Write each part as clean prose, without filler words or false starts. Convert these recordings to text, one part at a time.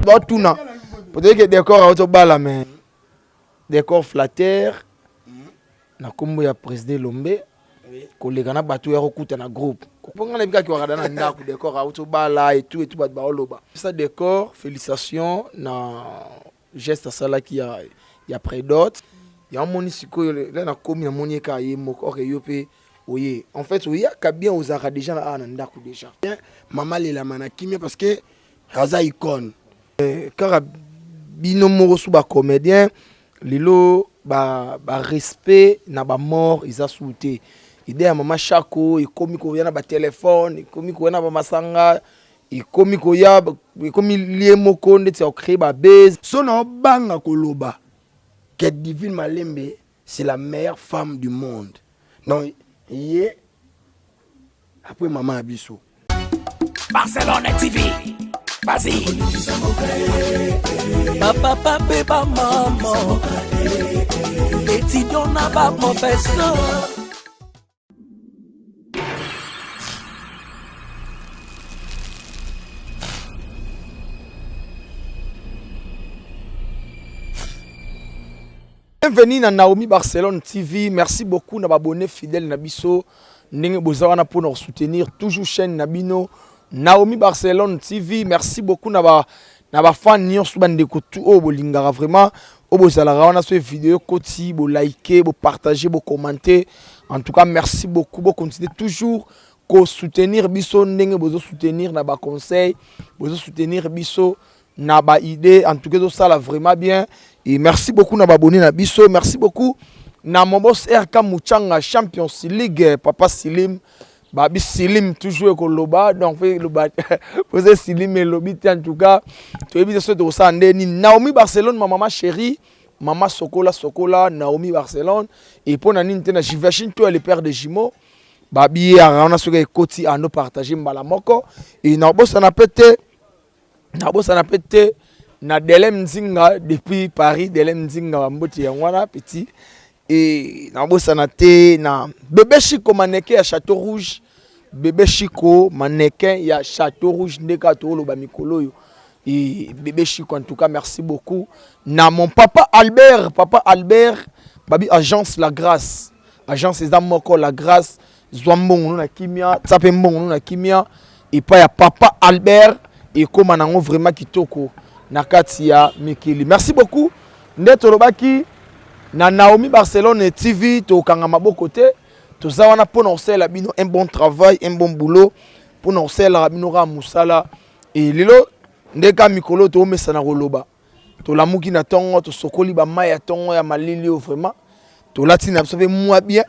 Bon, tout na. Peut-être que décor à autre bala, mais décor flatteur. Na kombo ya président Lombe. Collègue na batu ya rokuta na groupe. Kopanga na bika ki wakada na ndaku décor à autre bala et tout bat ba oloba. Ça décor, félicitations na geste ça là qui a près d'autres. Il y a un monisiko là na komi na monika ye moko ok yope. Oui, en fait, oui, il y a bien aux arts déjà là, ndaku déjà. Maman les la manakimia parce que raza icône. Car bino moro sous ba comédien, lilo ba respect na ba mort ils a souhaité. Idée à maman Chako, il komi ko yana ba téléphone, il komi ko yana ba masanga, il komi ko ya, il komi lié moko ndeti au créer ba base. Son banga koloba. Que Divine Malembe, c'est la meilleure femme du monde. Non. Yeah. Après maman Abisso. Barcelone TV. Vas-y. Papa, papa, maman. Étudiant n'a pas professeur. Bienvenue dans Naomi Barcelone TV. Merci beaucoup na abonnés fidèles na biso. Ndenge bozawana pour nous soutenir toujours chaîne Nabino Naomi Barcelone TV. Merci beaucoup na ba fan nyonso bandeko tout o bolingara vraiment o bozalara wana so vidéo koti bo liker, bo partager, bo commenter. En tout cas, merci beaucoup. Bo continuer toujours ko soutenir biso ndenge bozo soutenir na ba conseil, bozo soutenir biso na ba idée. En tout cas, ça là vraiment bien. Et merci beaucoup na abonné na biso, merci beaucoup na mon boss RK Muchanga Champions League papa Silim babi Silim toujours ko loba donc fait loba poser Silim et lobby en tout cas tu es bien sûr de ça ndeni Naomi Barcelone ma maman chérie maman Sokola Naomi Barcelone et pour nani ntena j'imagine toi le père de jumeaux babi on a ce que koti à nous partager mbala moko et na boss na pété na Delem Nzinga depuis Paris Delem Nzinga wamboti ya wana petit et na bosana te na bébé Chico mannequin à Château Rouge bébé Chico mannequin ya Château Rouge ndeka to lo ba mikolo yo et bébé Chico en tout cas merci beaucoup na mon papa Albert babi agence La Grâce agence ezamoko La Grâce zwambongo na kimia tsape mbongo na kimia et pas ya papa Albert et comme nango vraiment kitoko nakati ya mikili. Merci beaucoup. Ndeto lobaki na Naomi Barcelone TV to kanga maboko te to zawana pour nous la bino un bon travail, un bon boulot pour nous la bino ra musala et lelo ndeka mikolo to mesa na roloba. To lamuki na tongo to sokoli ba maya tongo ya malili vraiment. To lati na sauver moi bien.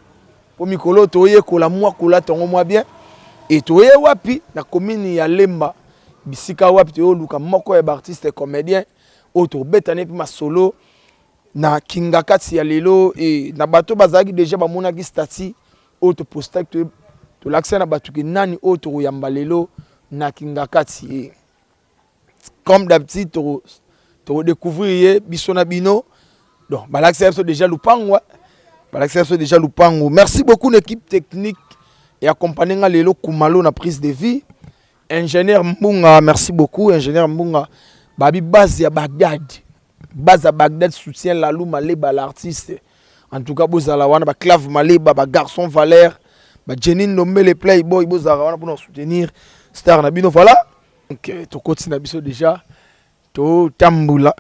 Pour mikolo to ye ko la moi ko la tongo moi bien. Et to ye wapi na commune ya Lemba. Bisika wapi to luka moko ya artiste comédien auto betane pi ma solo na kingakati ya lelo et na bato bazaki déjà ba monaki stati auto postak to l'accès na bato ki nani auto yamba lelo na kingakati comme d'habitude to découvrir biso na bino donc ba l'accès déjà lupango merci beaucoup l'équipe technique et accompagner lelo Kumalo na prise de vie. Ingénieur Mbunga, merci beaucoup. Ingénieur Mbunga, babi base à Bagdad. Base à Bagdad soutient Lalou Maleba, l'artiste. En tout cas, bozala wana ba Clave Maleba, ba Garçon Valère, ba Jenine nommé les Playboy, bozala wana pour nous soutenir. Star Nabino, voilà. Donc, to continue nabiso déjà. To tambola.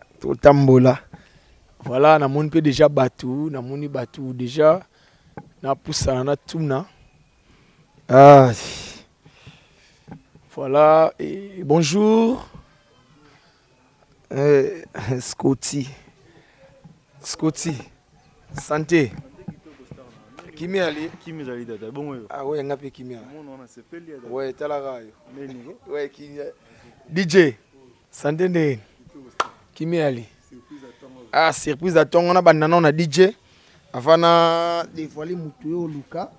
Voilà, na mon pe déjà Batou, na moni Batou déjà. Na poussa na tuna. Ah. Voilà, et bonjour. Scotty, santé. Kimi ali? Kimi zali dada, bon yo. Ah ouais, ngapi kimi. Mon on s'appelle dada. Ouais, talaga yo. Meni. Ouais, kimi. DJ. Santé ne. Kimi ali? Ah, surprise à ton on a bandana on a DJ. Afana des fois les mutu yo Luka.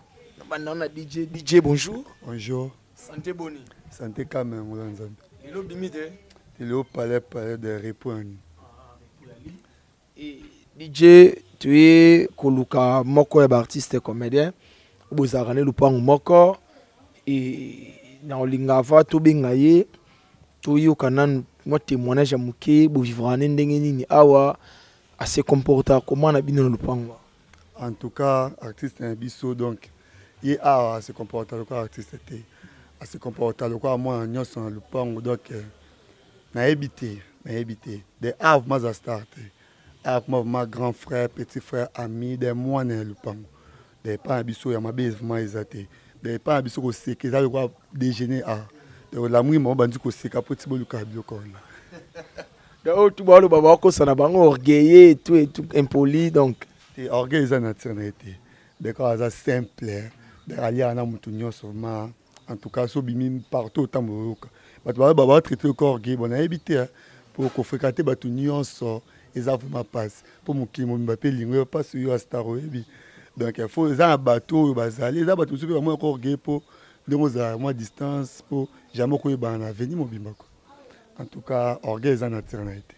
Bandana on a DJ bonjour. Bonjour. Santé boni. Santé quand même, Molanzambi. Il est au limite. Il est au palais de répondre. Et DJ, tu es Koluka Moko et artiste comédien. Vous avez Lupango Moko. Et dans l'ingava, tu bingaye. Tu es au Kanan moi témoignage à muke bo vivre en ndenge nini awa à se comporter comment na bino le pango. En tout cas, artiste un biso donc il a se comporter comme artiste était. À se comporter comme moi en nyonso le pango donc na éviter des havres mas à starter. Avec ma grand frère, petit frère, ami, des mois dans le pango. Des pas un biso ya mabe vraiment exaté. Des pas un biso ko seke ça le quoi déjeuner à. Donc la mouille m'a bandi ko seka petit bolu ka bio kon. Donc tout balo baba ko sana bango orgueilleux et tout impoli donc Et orgueil ça nationalité. Des cas simple. Des alia na mutu nyonso ma en tout cas so bimi partout tamboka. Batu baba traiter ko orgueil bon a éviter pour ko fréquenter batu nyonso ils ont vraiment passe pour mon qui mon Mbappé lingo passe yo a star obi. Donc il faut ça un bateau bazali ça bateau super moi ko orgueil pour de à moi distance pour jamais ko ba na venir mon bimbako. En tout cas orgueil ça nationalité.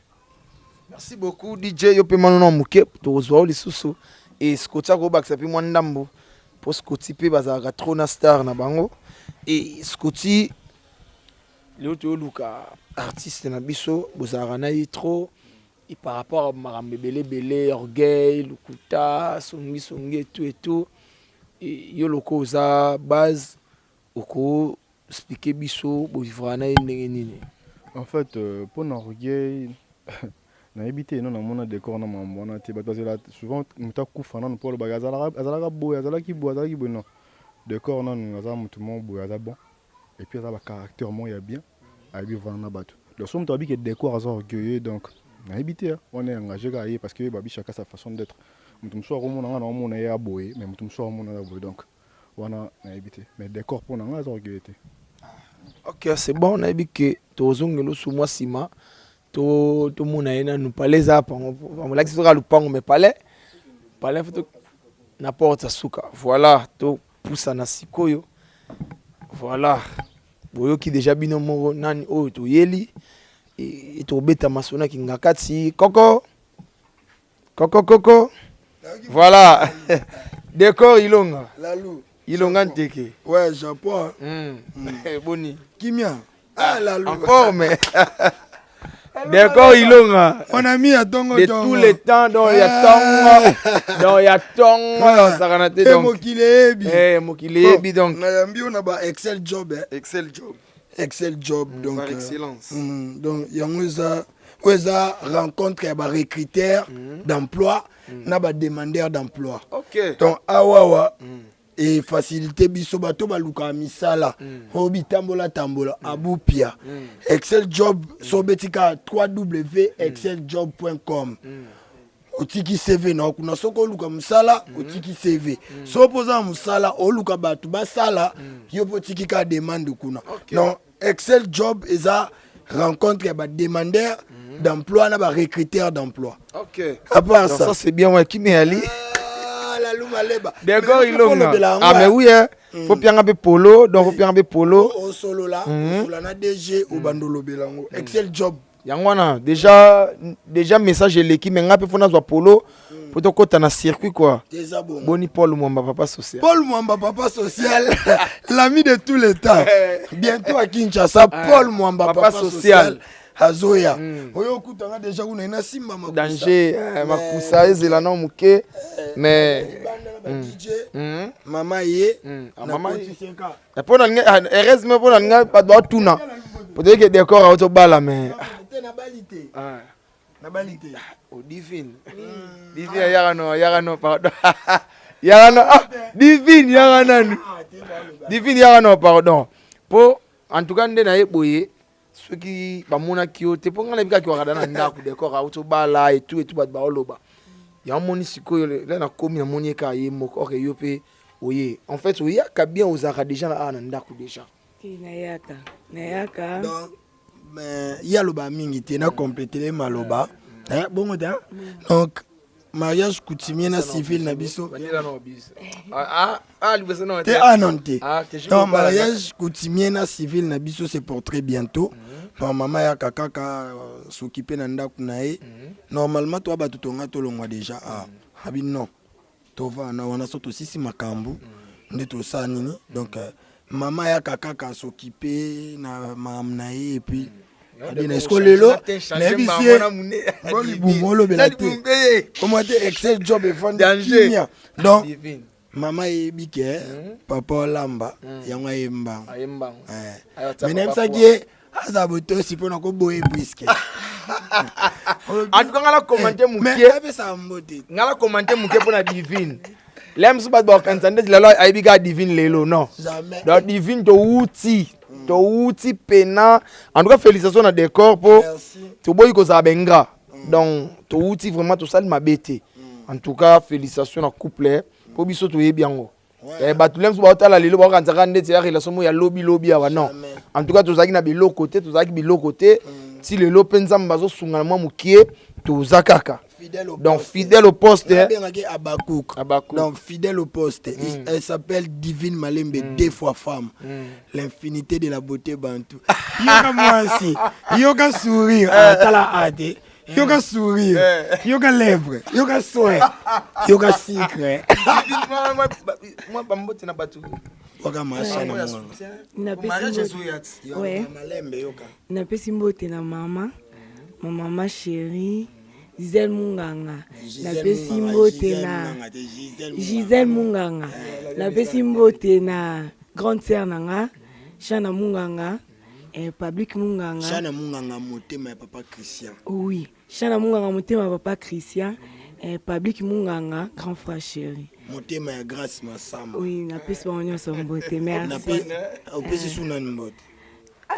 merci beaucoup DJ yo pe manono muke to zo li susu et skota go back sapi mo ndambo pour skoti pe bazaka trop na star na bango et skoti le to luka artiste na biso bozaka na trop et par rapport à marambe belé orgueil lukuta songi et tout et yo loko za base oko expliquer biso bo vivre na ndenge nini. En fait pour orgueil na habité non na mona décor na mona te parce que souvent muta kufa non pour le bagage azala boy azala ki boy non décor non azala mutu mon boy azala bon et puis azala caractère mon ya bien a bien vendre batu le somme tabi que décor azala orgueilleux donc na habité on est engagé parce que babi chacun sa façon d'être mutu so ko mona na mona ya boy mais mutu so mona na boy donc wana na habité mais décor pour na azala orgueilleux. OK c'est bon on a dit que tozongelo sous moi sima to mona ena nous palais za pango on l'a dit sur le pango mais palais faut na porte suka voilà to poussa na sikoyo voilà boyo qui déjà bino mo nani o to yeli et to beta masona ki ngakati koko voilà décor ilonga Lalou ilonga nteke ouais Japon boni kimia ah Lalou en forme. D'accord, Ilonga. on a mis à tongo de tous les temps dans il y a tongo ça ranate donc mokile bi donc na yambi on a ba Excel job donc par excellence donc yango rencontre ya ba recruteur d'emploi na ba demandeur d'emploi. OK donc awawa et facilité biso bato baluka misala hobi tambola abupia Excel job sobetika www.exceljob.com otiki CV na kuna soko luka musala otiki CV so poza musala oluka bato basala yo potiki ka demande kuna non Excel job eza rencontre ya ba demandeur d'emploi na ba recruteur d'emploi. OK à part ça c'est bien ouais qui me ali la luma leba d'accord Ilonga ah mais oui hein faut pianga be polo donc faut pianga be polo au solo là solo na DG au bandolo belango Excel job yangwana déjà message l'équipe mais ngape fona zo polo pour to kota na circuit quoi boni Paul Mwamba papa social l'ami de tous les temps bientôt à Kinshasa Paul Mwamba papa social Azoya oyo kutanga déjà kuna ina simba makusa danger makusa ezela na muke mais DJ mama ye mama et pour heureusement pour nga pas doit tuna pour dire que décor auto bala mais na balité au divine yara no pardon divine yara no pardon pour en tout cas ndena yeboye ceux qui bamona kiote pour ngana bika ki wakada na ndaku décor auto bala et tout ba oloba ya moni sikoyo là na komi na moni ka ye moko OK yo pe oye en fait oya ka bien ozaka déjà na ndaku déjà na yaka donc mais ya loba mingi te na compléter maloba bongo da donc mariage coutumier na civil na biso non mariage coutumier na civil na biso c'est pour très bientôt donc maman ya kaka s'occuper na ndaku na ye normalement toi ba tutonga tolongwa déjà abi non tova na wana soto sisi makambu ndeto sa nini donc maman ya kaka s'occuper na mam na ye et puis Est-ce que lelo comment excel job et vendre danger. Donc maman ebike papa lamba yango yemba. Mais même ça qui azaboto si pour nako boye brisque. En tout cas ngala commenter mukie. Ngala commenter mukie pour na divine. L'aime se battre quand ça dit la aibiga divine lelo non. Jamais. Donc divine to outil pena. En tout cas félicitations na décor pour to boy ko za benga. Donc to outil vraiment to sal mabete. En tout cas félicitations na couple pour biso to yebiango. Eh ba tu l'aime se battre la lelo ba quand ça quand ndeti ya relation mo ya lobby awa non. En tout cas to zaki na bilo côté to zaki bilo côté. Si le lopenza mbazo sunga moi mukie to zakaka. Donc fidèle au poste. Donc fidèle au poste. Elle s'appelle Divine Malembe, deux fois femme. L'infinité de la beauté bantou. Yoga moi aussi. Yoga sourire. Tala ade. Yoga sourire. Yoga lèvres. Yoga soin. Yoga secret. Moi bambote na batu. Yoga machana Na pesi mbote na mama. Ma maman chérie. Gisèle Munganga, la Pessimbo Tena, Gisèle Munganga, la Pessimbo Tena, grande sœur Nanga, Chana Munganga, et Public Munganga. Chana Munganga Motema papa Christian. Oui, Chana Munganga Motema papa Christian, et Public Munganga, grand frère chéri. Motema grâce ma sam. Oui, na Pessimbo son beauté, merci. Au Pessimbo Mbote.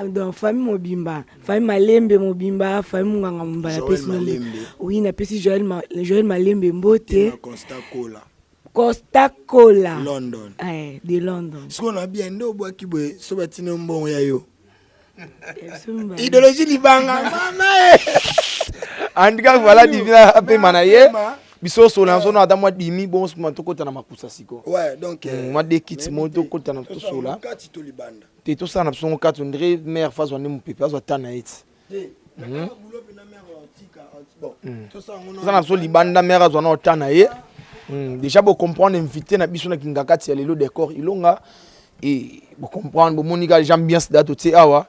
Donc famille Mobimba, famille Malembe Mobimba, famille Munganga Mobimba, la pesi Malembe. Oui, na pesi Joël Malembe Mbote. Costa Cola. London. De London. Ce qu'on a bien d'eau bois qui boit, so batino bon yayo. Idéologie Idéologie libanga, maman. En tout cas voilà divina ape manaye. Biso sola sono ata moi dimi bon ce moment to kota na makusa siko. Ouais, donc moi des kits moto kota na to sola. Te to sana biso ngaka ndre mère face on mu pepe azo tana it. Ça na so libanda mère azo na tana ye. Déjà pour comprendre invité na biso na kingaka ti lelo décor ilonga et pour comprendre bo monika j'ambiance dato ti awa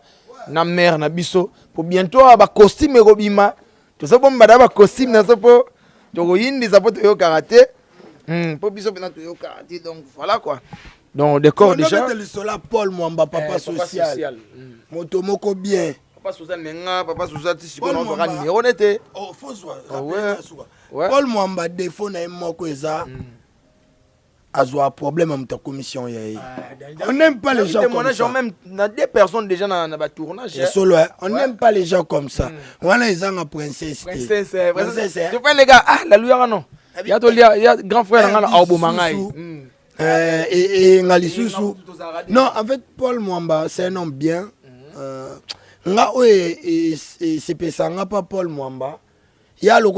na mère na biso pour bientôt ba costume robima. To so bomba da ba costume na so po donc yindi ça peut yo karaté pour biso pena to yo karaté donc voilà quoi. Donc décor déjà le sola Paul Mwamba papa social. Moto moko bien. Papa social menga papa social ti siko na faka numéro nete. Oh faut soit. Ouais. Paul Mwamba défaut na moko eza azwa problème am ta commission yayi. On n'aime pas les gens comme ça. Même na deux personnes déjà na ba tournage. Solo on n'aime pas les gens comme ça. Voilà ils ont princesse. Princesse. Tu vois les gars la luya non. Ya to ya grand frère ngana Aubomanga. Et Ngalisusu. Non, en fait, Paul Mwamba, c'est un homme bien. Nga oye c'est pesanga pas Paul Mwamba. Il y a le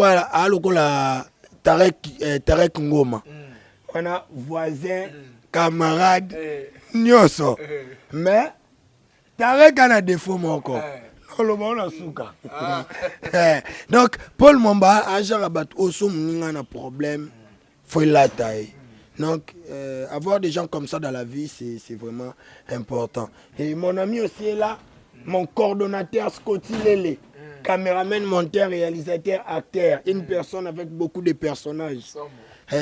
Tarek Ngoma. On a voisin, camarade, nyoso. Mais Tarek a défaut mon corps. Donc Paul Mwamba a déjà rabattu au somme un problème. Faut la taille. Donc, avoir des gens comme ça dans la vie, c'est vraiment important. Et mon ami aussi est là, mon coordonnateur Scotty Lele, caméraman, monteur, réalisateur, acteur, une personne avec beaucoup de personnages.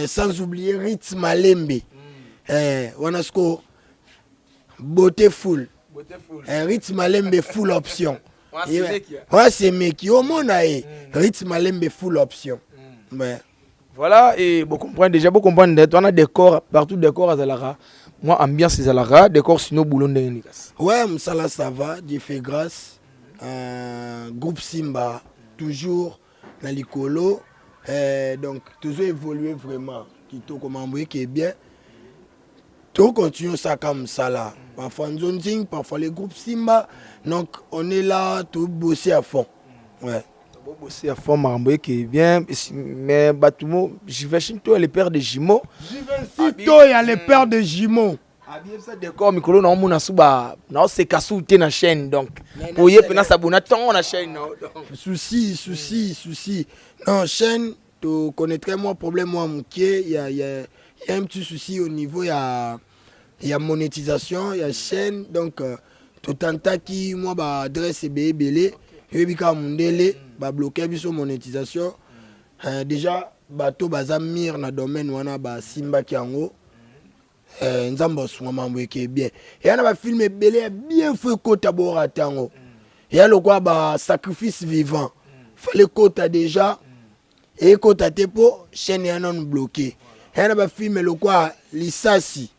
Sans oublier Ritz Malembe, Wanasko, beauté full. Ritz Malembe full option. Ouais, c'est mec, au monde, Ritz Malembe full option. Ouais. Voilà, et vous comprenez déjà, vous comprenez, on a des corps, partout des corps à Zalara. Moi, ambiance à Zalara, des corps sinon boulot de Nikas. Ouais, Msala ça va, Dieu fait grâce. Groupe Simba, toujours dans l'icolo. Donc, toujours évolué vraiment. Qui tout comme envoyé qui est bien. Tout continue ça comme ça là. Parfois Nzonzing, parfois les groupes Simba. Donc, on est là, tout bosser à fond. Ouais. Bosser à fond, Maramboye qui est bien. Mais Batoumo, j'y vais chez toi, les pères de jumeaux. J'y vais chez toi, il y a les pères de jumeaux. Ça décor micro non mon asuba non c'est kasu te na chaîne donc pour y pena sabona ton na chaîne non souci non chaîne tu connaîtrais moi problème moi il y a un petit souci au niveau il y a monétisation il y a chaîne donc tout en qui moi ba adresse belé Yebika mundele ba bloquer biso monétisation. Déjà bato baza mir na domaine wana ba simba kiango. Nzambo sunga mambo eke bien. Yana ba film belé bien fait kota bora tango. Ya le quoi ba sacrifice vivant. Fallait kota déjà et kota tepo chaîne yana nous bloqué. Yana ba film le quoi lisasi.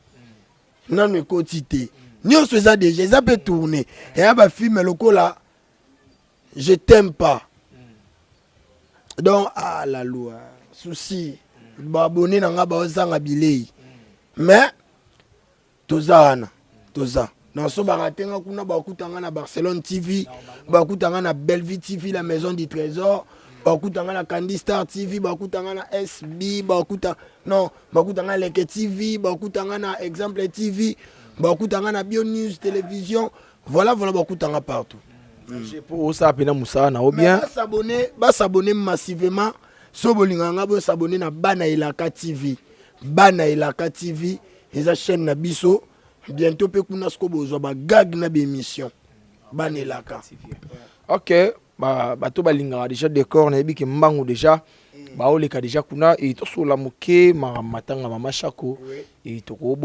Non me quotité. Nous faisons déjà ça peut tourner. Yana ba film le quoi là je t'aime pas. Donc ah la loi souci ba abonné na nga ba zanga bilei. Mais toza dans ce baratenga kuna bakutanga na Barcelone TV, bakutanga na Bellevue TV, la maison du trésor, bakutanga na Candy Star TV, bakutanga na SB, bakutanga Leke TV, bakutanga na Exemple TV, bakutanga na Bio News Télévision, voilà bakutanga partout. Pour ça pena musa na ou bien s'abonner massivement, so bolinganga bo s'abonner na Bana Elaka TV. Bana Elaka TV, eza chaîne na biso. Bientôt pe kuna sko bozwa ba gag na bémission. Bana Elaka. OK, bato balinga déjà décor na yebi ke mbangu déjà. Ba oleka déjà kuna et to so la moke matanga mama chako et toko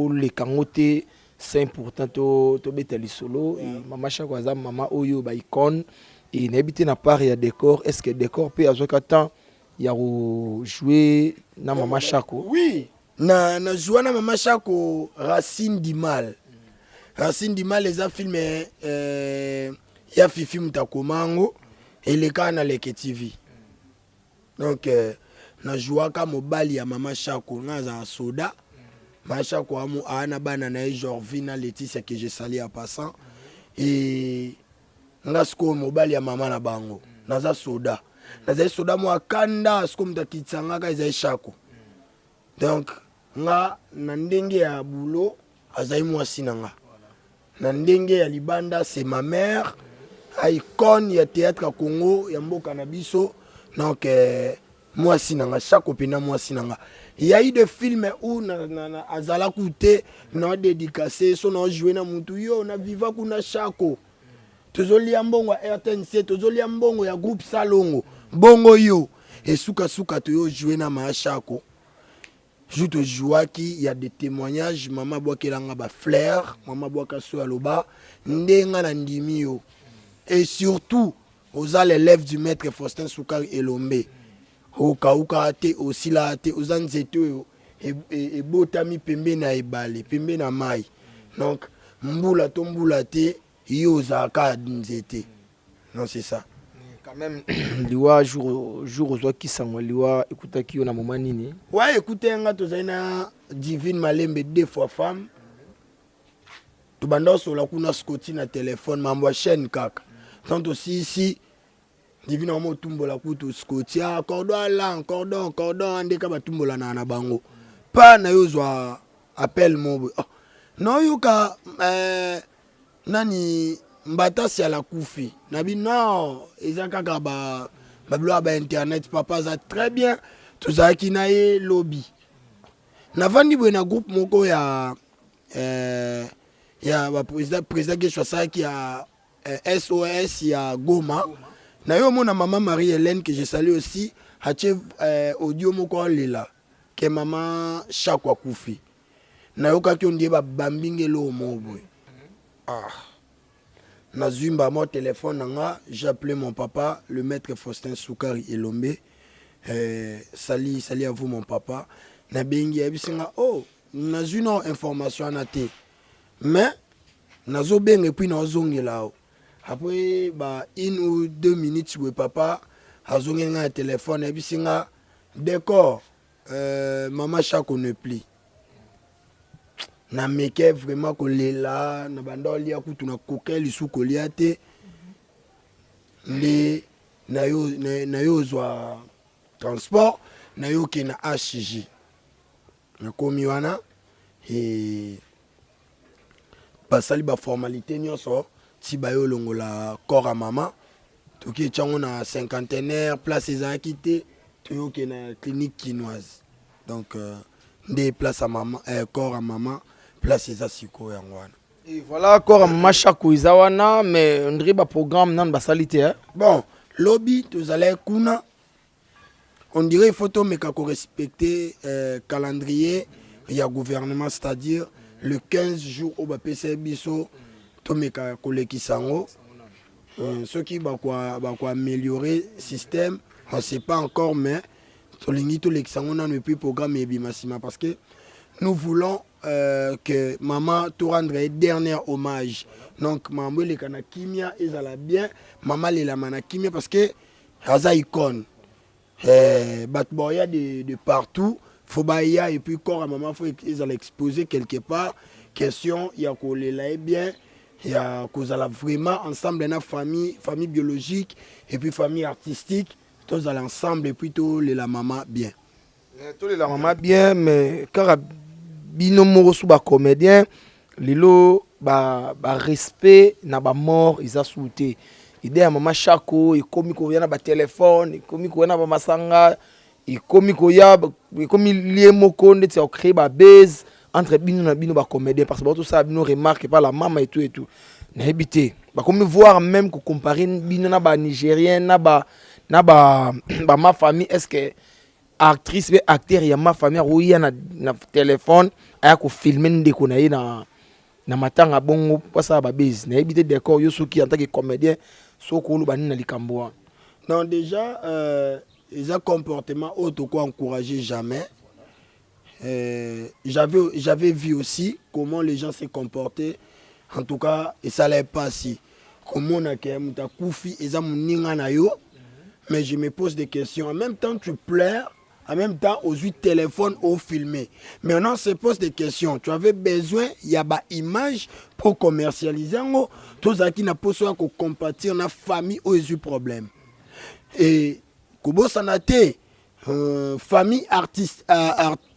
le kangote c'est important to beteli solo et mama chako aza mama oyo ba icône et n'habite na part ya décor est-ce que décor peut azoka temps ya jouer na mama chako? Oui. Na jouer na mama chako Racine du Mal. Racine du Mal les a filmé ya Fifi Mutakomango et les kana Leke TV. Donc na jouer ka mobali ya mama chako na za soda. Mama chako amu ana bana na Jorvina Laetitia que je salue en passant et ngasko mobali ya mama na bango. Na za soda. Na za soda mo akanda sko mtakitsanga ka za chako. Donc nga na ndenge ya boulot azai mwasi nanga. Na ndenge ya libanda c'est ma mère, icône ya théâtre à Congo ya mboka na biso. Donc mwasi nanga chaque pena mwasi nanga. Il y a eu des films où na azala coûté na dédicacé so na jouer na mutu yo na viva kuna chako. Tozoli mbongo ya RTNC, tozoli mbongo ya groupe Salongo. Bongo yo et suka to yo jouer na ma chako. Je te joue qu'il y a des témoignages, maman boit qu'elle a un flair, maman boit qu'elle soit là-bas, n'enga n'andimio. Et surtout, aux élèves du maître Faustin Soukari et Lombe, au Kaoukaate, au Silate, aux Anzeto, et Botami Pembe na Ebale, Pembe na Mai. Donc, Mboula Tomboulate, Yozaka Nzete. Non, c'est ça. Quand même liwa jour ozwa kisango liwa écouter ki na moment nini ouais écouter nga tozaina Divine Malembe 2 fois femme to banda so la kuna skoti na téléphone mambo chaîne kaka tant aussi ici Divine mo tumbola kutu skoti cordon andeka batumbola na bango pa na yozwa appel mo no yuka nani mbata si ala koufi nabi non ezaka ka ba bloa ba internet papa za très bien tout ça qui na ye lobby na vandi bwe groupe moko ya ba président que ça qui a SOS ya Goma na yo mona maman Marie-Hélène que je salue aussi hache audio moko lela que maman Chakwa koufi na yo ka ki on die ba bambingelo mo boy Nazumba mon téléphone j'ai appelé mon papa le maître Faustin Soukari et Lombe sali à vous mon papa na bengi abisinga oh nazuna information na te mais nazo benga et puis nazongela après ba 1 ou 2 minutes où papa azongenga téléphone abisinga d'accord maman Chako ne plie na meke vraiment kolela na bandoli ya kutu na kokeli su koliate le na yo zwa transport na yo ke na HJ na komi wana et basali ba formalité nyonso ti ba yo longola corps à maman to ki tchango na cinquantenaire place ezaki te to yo ke na clinique quinoise donc des places à maman corps à maman place eza siko yango wana Et voilà encore Macha Kouizawana, mais on dirait un programme dans la salité. Bon, lobby, tous allez kuna. On dirait qu'il faut respecter le calendrier. Il y a gouvernement, c'est-à-dire le 15 jours au PC Bisso, Tomeka Kolekisango. Ceux qui vont améliorer le système, on ne sait pas encore, mais tout le programme parce que nous voulons que maman te rendre un dernier hommage. Donc, maman, les kana kimia, ils allaient bien. Maman, les la mana kimia parce que Raza icône. Batboya de partout. Faut bailler et puis corps à maman, faut ils allaient exposer quelque part. Question, il y a qu'on les bien. Il y a qu'on vraiment ensemble dans la famille biologique et puis famille artistique. Tous allons ensemble et puis tous les la maman bien. Tous les la maman bien, mais car binomo sous ba comédien, lilo ba respect na ba mort ils a souhaité. Idée à maman Chako, il commis ko yana ba téléphone, il commis ko yana ba masanga, il commis ko ya, il commis lié moko ndeti a créer ba base entre bino na bino ba comédien parce que tout ça bino remarque pas la maman et tout. Na habité. Ba comme voir même ko comparer bino na ba nigérien na ba ma famille est-ce que actrice et acteur ya ma famille ou na téléphone aya ko filmer ndeko na ye na matanga bongo pasa ba base na habité décor yo soki en tant que comédien soko lu bani na likambo. Non déjà ils ont comportement auto quoi encourager jamais. J'avais vu aussi comment les gens se comportaient. En tout cas, et ça l'est pas si. Comment on a qu'à koufi et ça mais je me pose des questions. En même temps, tu pleures. En même temps, aux yeux téléphone ou filmer. Mais on se pose des questions. Tu avais besoin, il y a des images pour commercialiser. Tout ça qui n'a pas besoin de compatir dans la famille aux yeux problème. Et Kobo Sanate, famille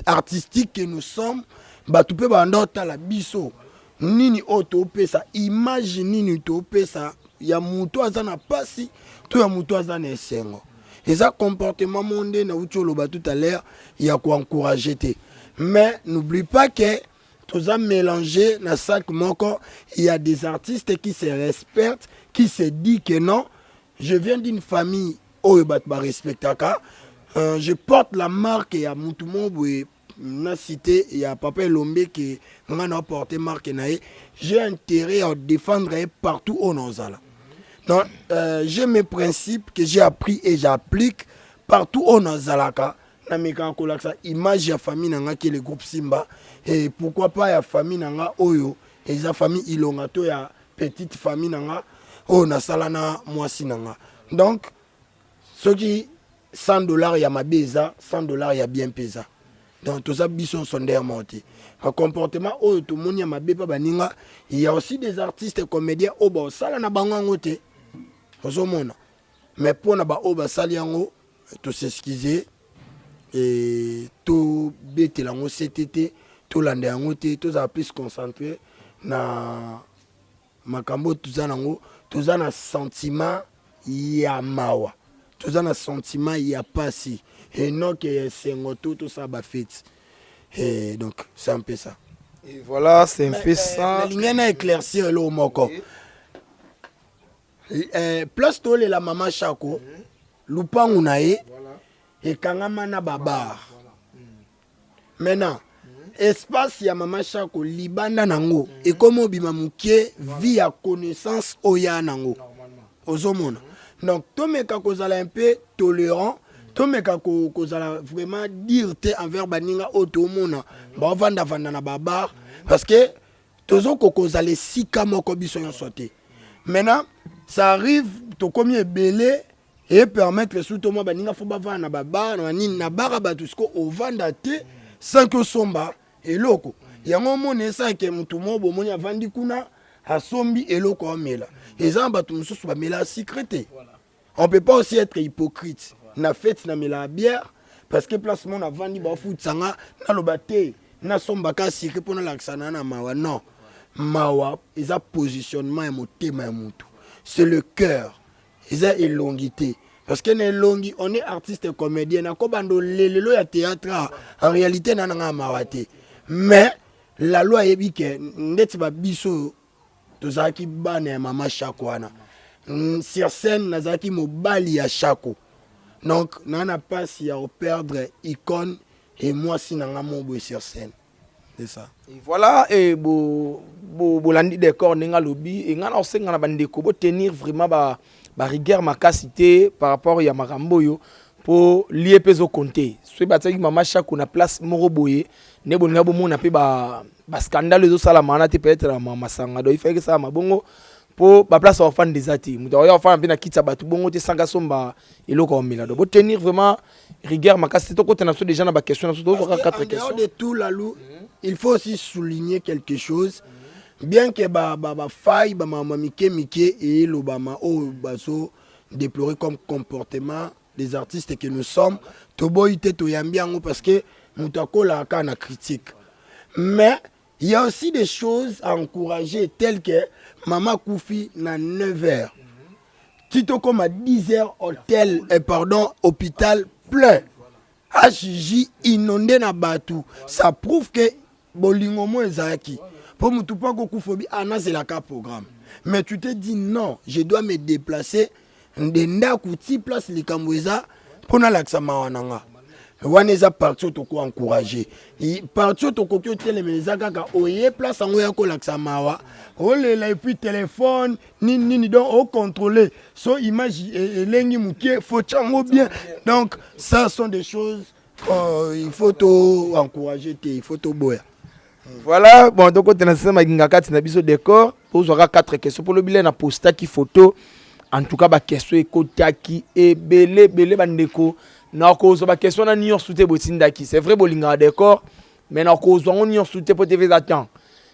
artistique que nous sommes, tu peux bandota la biso. Nini auto pesa, image nini to pesa, ya muto azana pasi, to ya muto azana esengo. Et ça, comportement mondain, tout à l'heure, il y a quoi encourager. Mais n'oublie pas que tout ça mélangé dans sac moko, il y a des artistes qui se respectent, qui se disent que non, je viens d'une famille où je porte la marque et à Moutoumon, na cité, il y a Papa Lombe qui a porté marque. J'ai intérêt à défendre partout où nous allons. Donc, j'ai mes principes que j'ai appris et j'applique partout où nous allons. Image de famille qui est le groupe Simba. Et pourquoi pas la famille Oyo. Et la famille Ilongato, la petite famille Oyo Nasalana Moasinanga. Donc, ceux qui $100 il y a ma beza, $100 il y a bien pesa. Donc, tout ça, ils sont montés. Un comportement, tout le monde a ma beba baninga. Il y a aussi des artistes comédiens au bas, ça là n'a pas ngoté. Mais pour na ba oba saliango, tout s'excuser et tout bête lango CTT, tout l'ande ngoté, tout ça plus concentré na makambo tout ça nango, tout ça na sentiment ya mawa. Tout ça na sentiment ya passi et non que c'est ngoto tout ça ba fait. Et donc c'est un peu ça. Et voilà, c'est un peu ça. L'ingénieur éclaircir le moko. Place tole la maman Chako, lupangu nae, et kangama na babar. Maintenant, espace ya maman Chako, libanda nango, et comme obima mukie, via connaissance oya nango. Ozomona. Donc, tomeka kozala un peu tolérant, tomeka kozala vraiment direté envers baninga otomona, ba vanda na babar, parce que tozo kozala sika moko biso yon sauté. Maintenant, ça arrive, to combien belé et permettre surtout moi baninga faut bava na baba na bara batusko au vandate sans que somba et loko. Yango mone ça que mutu mo bo moni avandi kuna asombi et loko amela. Et ça batu mususu ba mela secrété. On peut pas aussi être hypocrite. Na fête na mela bière parce que place mon avandi ba foot sanga na lobate na somba ka secret pour na laksana na mawa non. Mawa, ils ont positionnement et motema mutu. C'est le cœur. Ils ont une longuité. Parce qu'on est longue, on est artiste et comédien. On a ya théâtre. En réalité, on a mawate. Mais, la loi yebi ke ndeti ba biso tozaki bana ya mama Shako wana sur scène nazaki mobali ya Shako donc nana passe ya perdre icône et moi si nanga mobo sur scène c'est ça et voilà et bo landi décor ninga lobby et ngana osenga na bandeko bo tenir vraiment ba rigueur makasité par rapport ya makambo yo pour lier peso compter so bataki mama Shako na place moko boye ne bolinga bo mona pe ba scandale zo sala mana te peut-être mama sanga do il fait que ça mabongo pour ba place enfant des ati muta ya enfant pe na kitsa batu bongo te sanga somba eloko omela do bo tenir vraiment rigueur makasité to côté na so déjà na ba question na so do quatre questions de tout la lou il faut aussi souligner quelque chose bien que ba faille ba mama mike et lo ba ma o baso déplorer comme comportement des artistes que nous sommes to boité to yambiango parce que mutako la kana critique mais il y a aussi des choses à encourager telles que Mama Koufi na 9h Tito comme à 10h hôtel hôpital plein HJ inondé na batu ça prouve que bolingo mo ezaki pour mutu pas kokufobi ana c'est la cas programme mais tu te dis non je dois me déplacer ndenda kuti place likamweza pona laksa mawananga waneza parti to ko encourager parti to ko telemeleza kaka oye place ngo ya ko laksa mawa olela et puis téléphone ni donc au contrôler so image elengi mukie faut chango bien donc ça sont des choses il faut to encourager il faut to boya. Voilà, bon, donc on a ma gingakati na biso décor, pour aura 4 questions pour le bilan na posta qui photo. En tout cas, ba question ekotaki et belé bandeko. Na cause ba question na nion souté botindaki. C'est vrai bolinga décor, mais na cause on nion souté pour te faire attendre.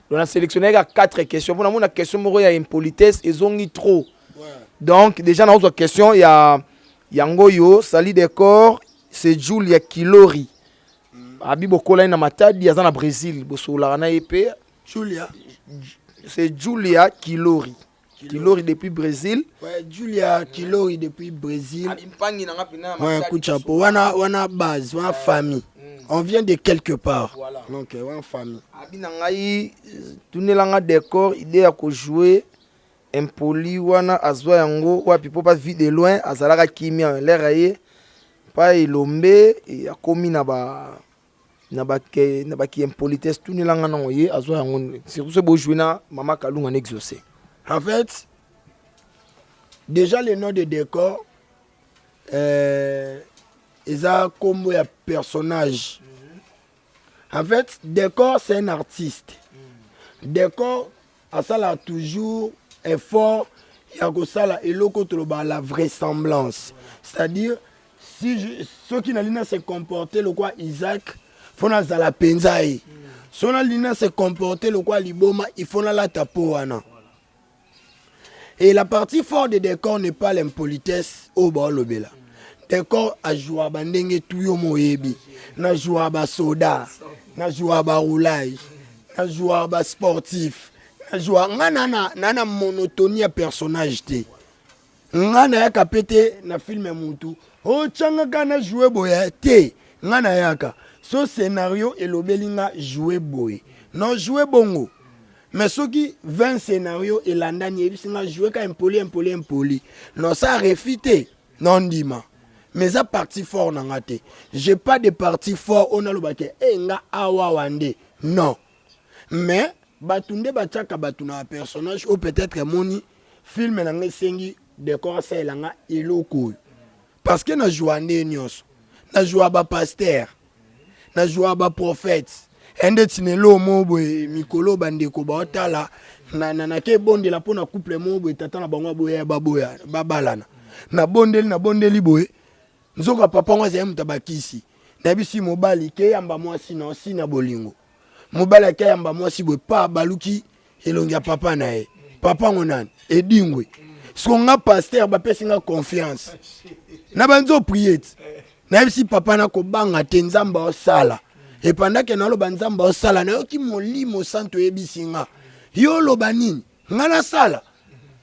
Donc on a sélectionné 4 questions. Pour la question moro ya impolitesse et zongi trop. Donc déjà dans notre question il y a Yangoyo, Sali décor, c'est Julia Kilori. Abibo Kola na matadi ya na Brésil bosola na épée Julia c'est Julia Kilori depuis Brésil ouais Julia Kilori depuis Brésil impangi na ngapina ouais kuchapo wana base wana famille on vient de quelque part voilà. Donc wana famille abina ngai tunelanga décor idée ya ko jouer impoli wana azwa yango wa pipo pas vite de loin azalaka kimia l'air aye pas ilombe et akomi na ba qui impolitesse tout ne langa non yé azo yango c'est pour ce beau jouer na mama Kalunga n'exaucé. En fait déjà le nom de décor ils a comme un personnage. En fait décor c'est un artiste. Décor à ça là toujours effort ya ko sala eloko to la vraisemblance. C'est-à-dire si ceux qui n'allient se comporter le quoi Isaac fona zala penzaï. Sona lina se comporter le quoi liboma il faut la tapo wana. Et la partie forte des décors n'est pas l'impolitesse au bord lobela. Décor a joué à bandenge tuyo moyebi, na joué à soda, na joué à roulage, na joué à sportif, na joué nana monotonie personnage te. Ngana yaka pete na film mutu. O changa kana jouer boya te. Ngana yaka. So scénario et lobelinga jouer boy. Non jouer bongo. Mais ceux qui 20 scénarios et landani ebisinga jouer ka impoli. Non ça refité. Non dima. Mais ça parti fort nangate. J'ai pas de parti fort on a lobake nga awa wande. Non. Mais batunde bataka batuna personnage ou peut-être moni film nanga sengi décor ça elanga eloko. Parce que na jouande nyos. Na jouaba pasteur. Na jouaba prophète. Ende tinelo mobo mikolo bandeko ba otala na ke bonde la pona couple mobo tata na bango boya baboya babalana. Na bondeli boye. Nzoka papa ngo za mutabakisi. Na bisi mobali ke yamba mwasi na osi na bolingo. Mobali ke yamba mwasi boye pa baluki elongi ya papa na ye. Papa ngonani edingwe. Songa pasteur ba pesinga confiance. Na banzo prier. Na bisi papa na ko banga te nzamba osala. Et pendant que nalo banzamba osala na yoki molimo santo ebisinga. Yo lo banini ngana sala.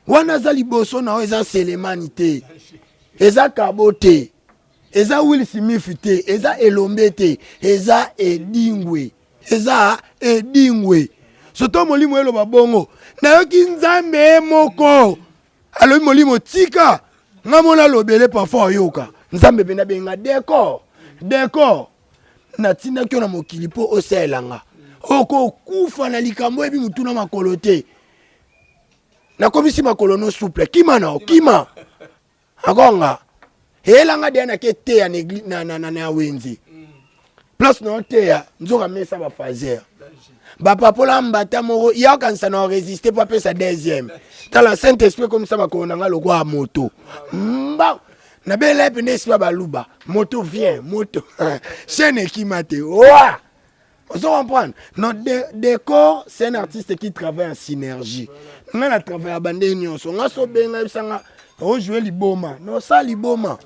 Wana za liboso na eza selemani te. Eza kabote. Eza Will Smith te, eza elombe te, eza edingwe. eza edingwe soto molimo eloba bongo nayoki nzambe moko alobi molimo tika nga mona lobele parfois oyoka nzambe mpe nabenga décor natindaki yo na mokili mpo osalelanga okokufa na likambo ebi mutuna makolo te nakomisi makolo no souple kima na okima akonga elanga dia na ke te ya na wenzi place no te ya nzoka mesa ba fazer ba papola mbata moko ya kanisa na résister pour appeler sa deuxième dans la saint esprit comme ça makolo nga loko a moto mba na bela pende esprit ba luba moto vient moto chaîne kima te wa vous comprenez non décor c'est un artiste qui travaille en synergie nga na travaille à bande nyonso nga so benga bisanga on jouer liboma non ça liboma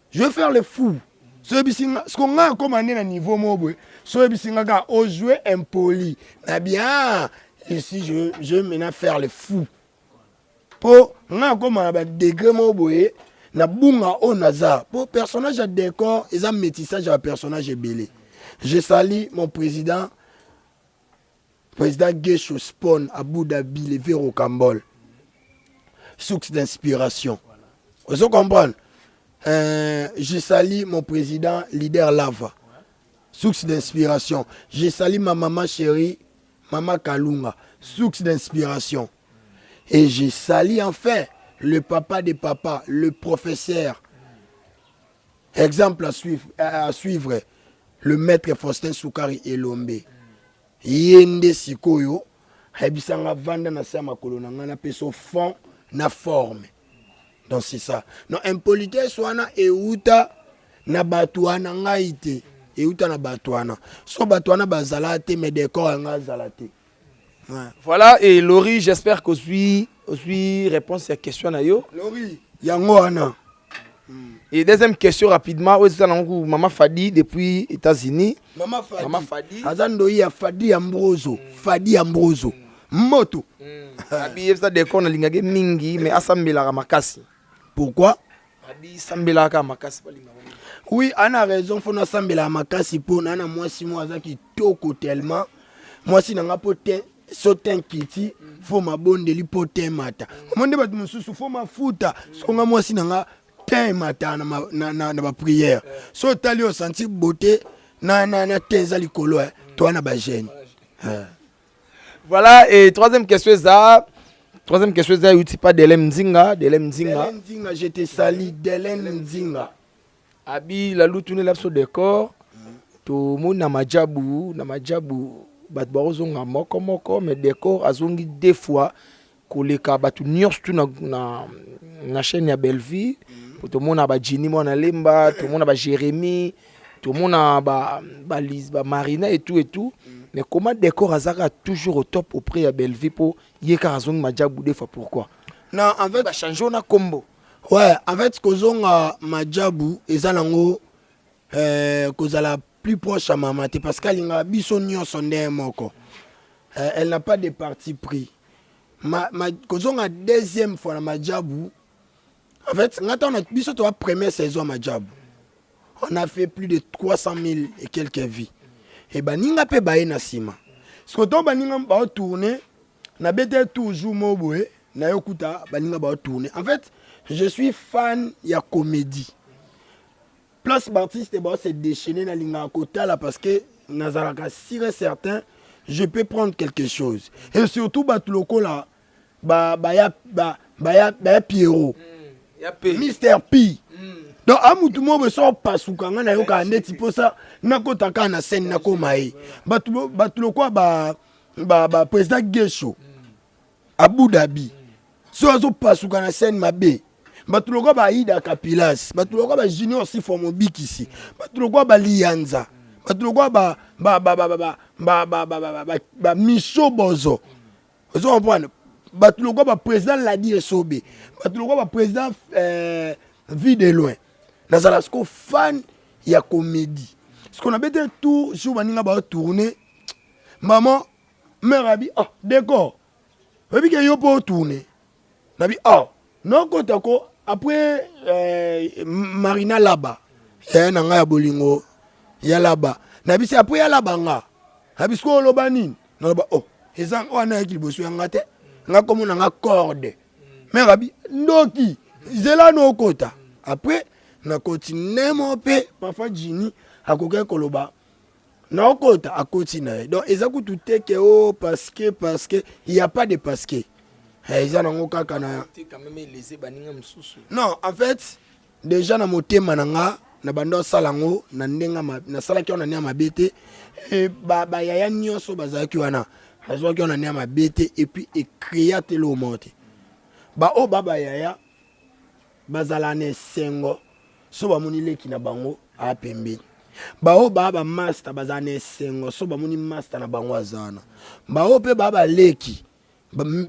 je vais faire le fou ce qu'on a comme année à niveau mobile so bisinga ka on jouer impoli na bien ici je vais maintenant faire le fou pour nga comme à degré mobile na bunga on naza pour personnage à décor et un métissage à personnage belé. Je salue mon président Gesho Spawn à Abu Dhabi, le Véro Cambol. Source d'inspiration. Vous comprenez? Je salue mon président leader Lava. Source d'inspiration. Je salue ma maman chérie, Maman Kalunga. Source d'inspiration. Et je salue enfin le papa des papas, le professeur. Exemple à suivre. Le maître Faustin Soukari Elombe. Yende sikoyo. Hebisanga vanda na sama kolona ngana peso fond na forme. Donc c'est ça. Non impolitesse wana euta na batuana ngaite. Euta na batuana. So batuana bazalate mais décor nga zalate. Voilà et Lori, j'espère que suis réponse à la question na yo. Lori, yango wana. Et deuxième question rapidement, Maman Fadi depuis États-Unis. Maman Fadi. Azando ya Fadi Ambroso. Fadi Ambroso. Moto. Abi ça décor na lingage mingi mais asambela makasi. Pourquoi? Abi sambela ka makasi balinga. Oui, on a raison faut na sambela makasi pour na moi si moi azaki toko tellement. Moi si nanga pote sotin kiti faut ma bonde li pote mata. Monde bat mususu faut ma futa. Songa moi si nanga matin na ba prière so tali au senti beauté na teza likolo toi na ba jeune. Voilà et troisième question ça uti pas Delem Nzinga je te salue Delem Nzinga abi la lutune la so décor to mona majabu bat bazonga moko mais décor azongi deux fois koleka batu nyos tu na chaîne ya Belleville. Tout le monde a Jenny Mona Lemba, tout le monde a Jérémy, tout le monde a Marina et tout. Mais comment décor Azara toujours au top auprès de Belleville pour Yeka Razong Madjabou des fois pourquoi? Non, en fait, changer on a combo. Ouais, en fait, Kozong Madjabou et Zalango, Kozala plus proche à Maman, parce qu'elle a bisonnion sondé moko. Elle n'a pas de parti pris. Kozong a deuxième fois la Madjabou. En fait, on a la première saison à Madjab. On a fait plus de 300 000 et quelques vies. Et ben, on a fait na sima. Ce que on a tourné, on a toujours moboué, na yokuta, on a tourné. En fait, je suis fan de la comédie. Place Baptiste, c'est déchaîné dans l'inga kota là parce que nazalaka si certain, je peux prendre quelque chose. Et surtout, tout le coup là, ya Pierrot. Mr. P. Donc amutu mo be so pasuka nga na yo ka ndeti posa nakota ka na scène na komae. Batu kwa ba président Gesho Abu Dhabi. So azo pasuka na scène mabe. Batu kwa ba Ida Kapilas, batu kwa ba Junior si formo bikisi. Batu kwa ba Lianza. Batu kwa ba Micho Bozo. Vous comprenez? Batuloko ba président Ladi Esobe. Batuloko ba président vie de loin. Nazala sko fan ya comédie. Ce qu'on a bête tout jour baninga ba tourner. Maman mère abi d'accord. Ebi ke yo po tourner. Nabi non kotako après Marina là-bas. Ya na nga ya bolingo ya là-bas. na bisi après ya la banga abisko loba nini na loba oh ezang wana ki liboso ya ngate nga komona nga corde mais rabi ndoki zela no kota après na continue mo pe parfois jini akoke koloba na kota akoti na donc ezaku tout que oh parce que il y a pas de parce que ezana ngoka kana quand même les baninga msusu non en fait déjà na motema nanga na bando salango na ndenga na salaki on na mabete et ba yaya nyonso bazaki wana azwaki on na mabete et puis et créa telo monte ba o baba yaya bazala ne sengo so ba moni leki na bango a pembe ba o baba master bazala ne sengo so ba moni master na bango azana ba o pe baba leki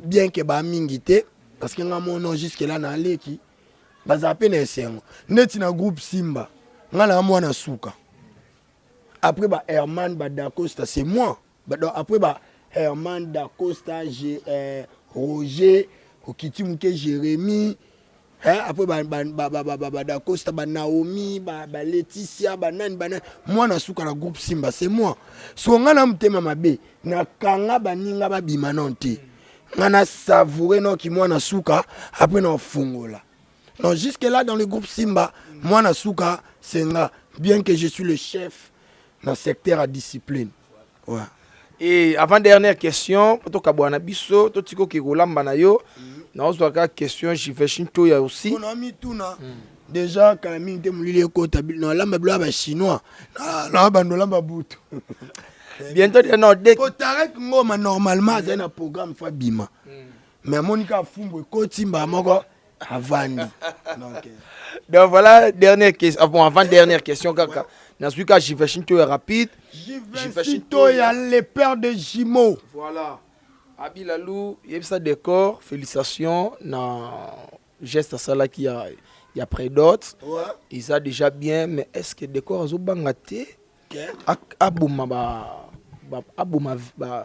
bien que ba mingite parce que ngamono jusque là na leki bazala pe ne sengo neti na groupe Simba ngana mwana suka après ba Herman ba Dacosta c'est moi après ba Herman Dacosta Roger Okitimuke Jérémy après ba Dacosta ba Naomi ba Laetitia ba nani mwana suka na groupe Simba c'est moi so ngana mtema mabe na kanga baninga ba bimanonte ngana savourer no ki mwana suka après na fungola. Non, jusque-là, dans le groupe Simba, moi, Nasuka, c'est là, bien que je suis le chef dans le secteur à discipline. Ouais. Et avant-dernière question, pour toi, Bisso, toi, tu sais que Lambanayo, non, c'est une question, j'y fais Shintoya aussi. On a mis tout, non? Déjà, quand même, il y a un côté, non, l'amba est chinois. Non, l'amba bout. Bientôt, non, dès que. Normalement, c'est un programme Fabima. Mais Monica Fumbo, Kotimba, Moko. Donc voilà, dernière question. Bon, avant dernière question, Kaka. Dans ce cas, j'y vais Shinto rapide. J'y vais Shinto, il y a les pères de Jimo. Voilà. Abilalou, il y a ça décor. Félicitations. Na geste à ça là qui a près d'autres. Ouais. Et ça déjà bien, mais est-ce que décor a zobangate? Abouma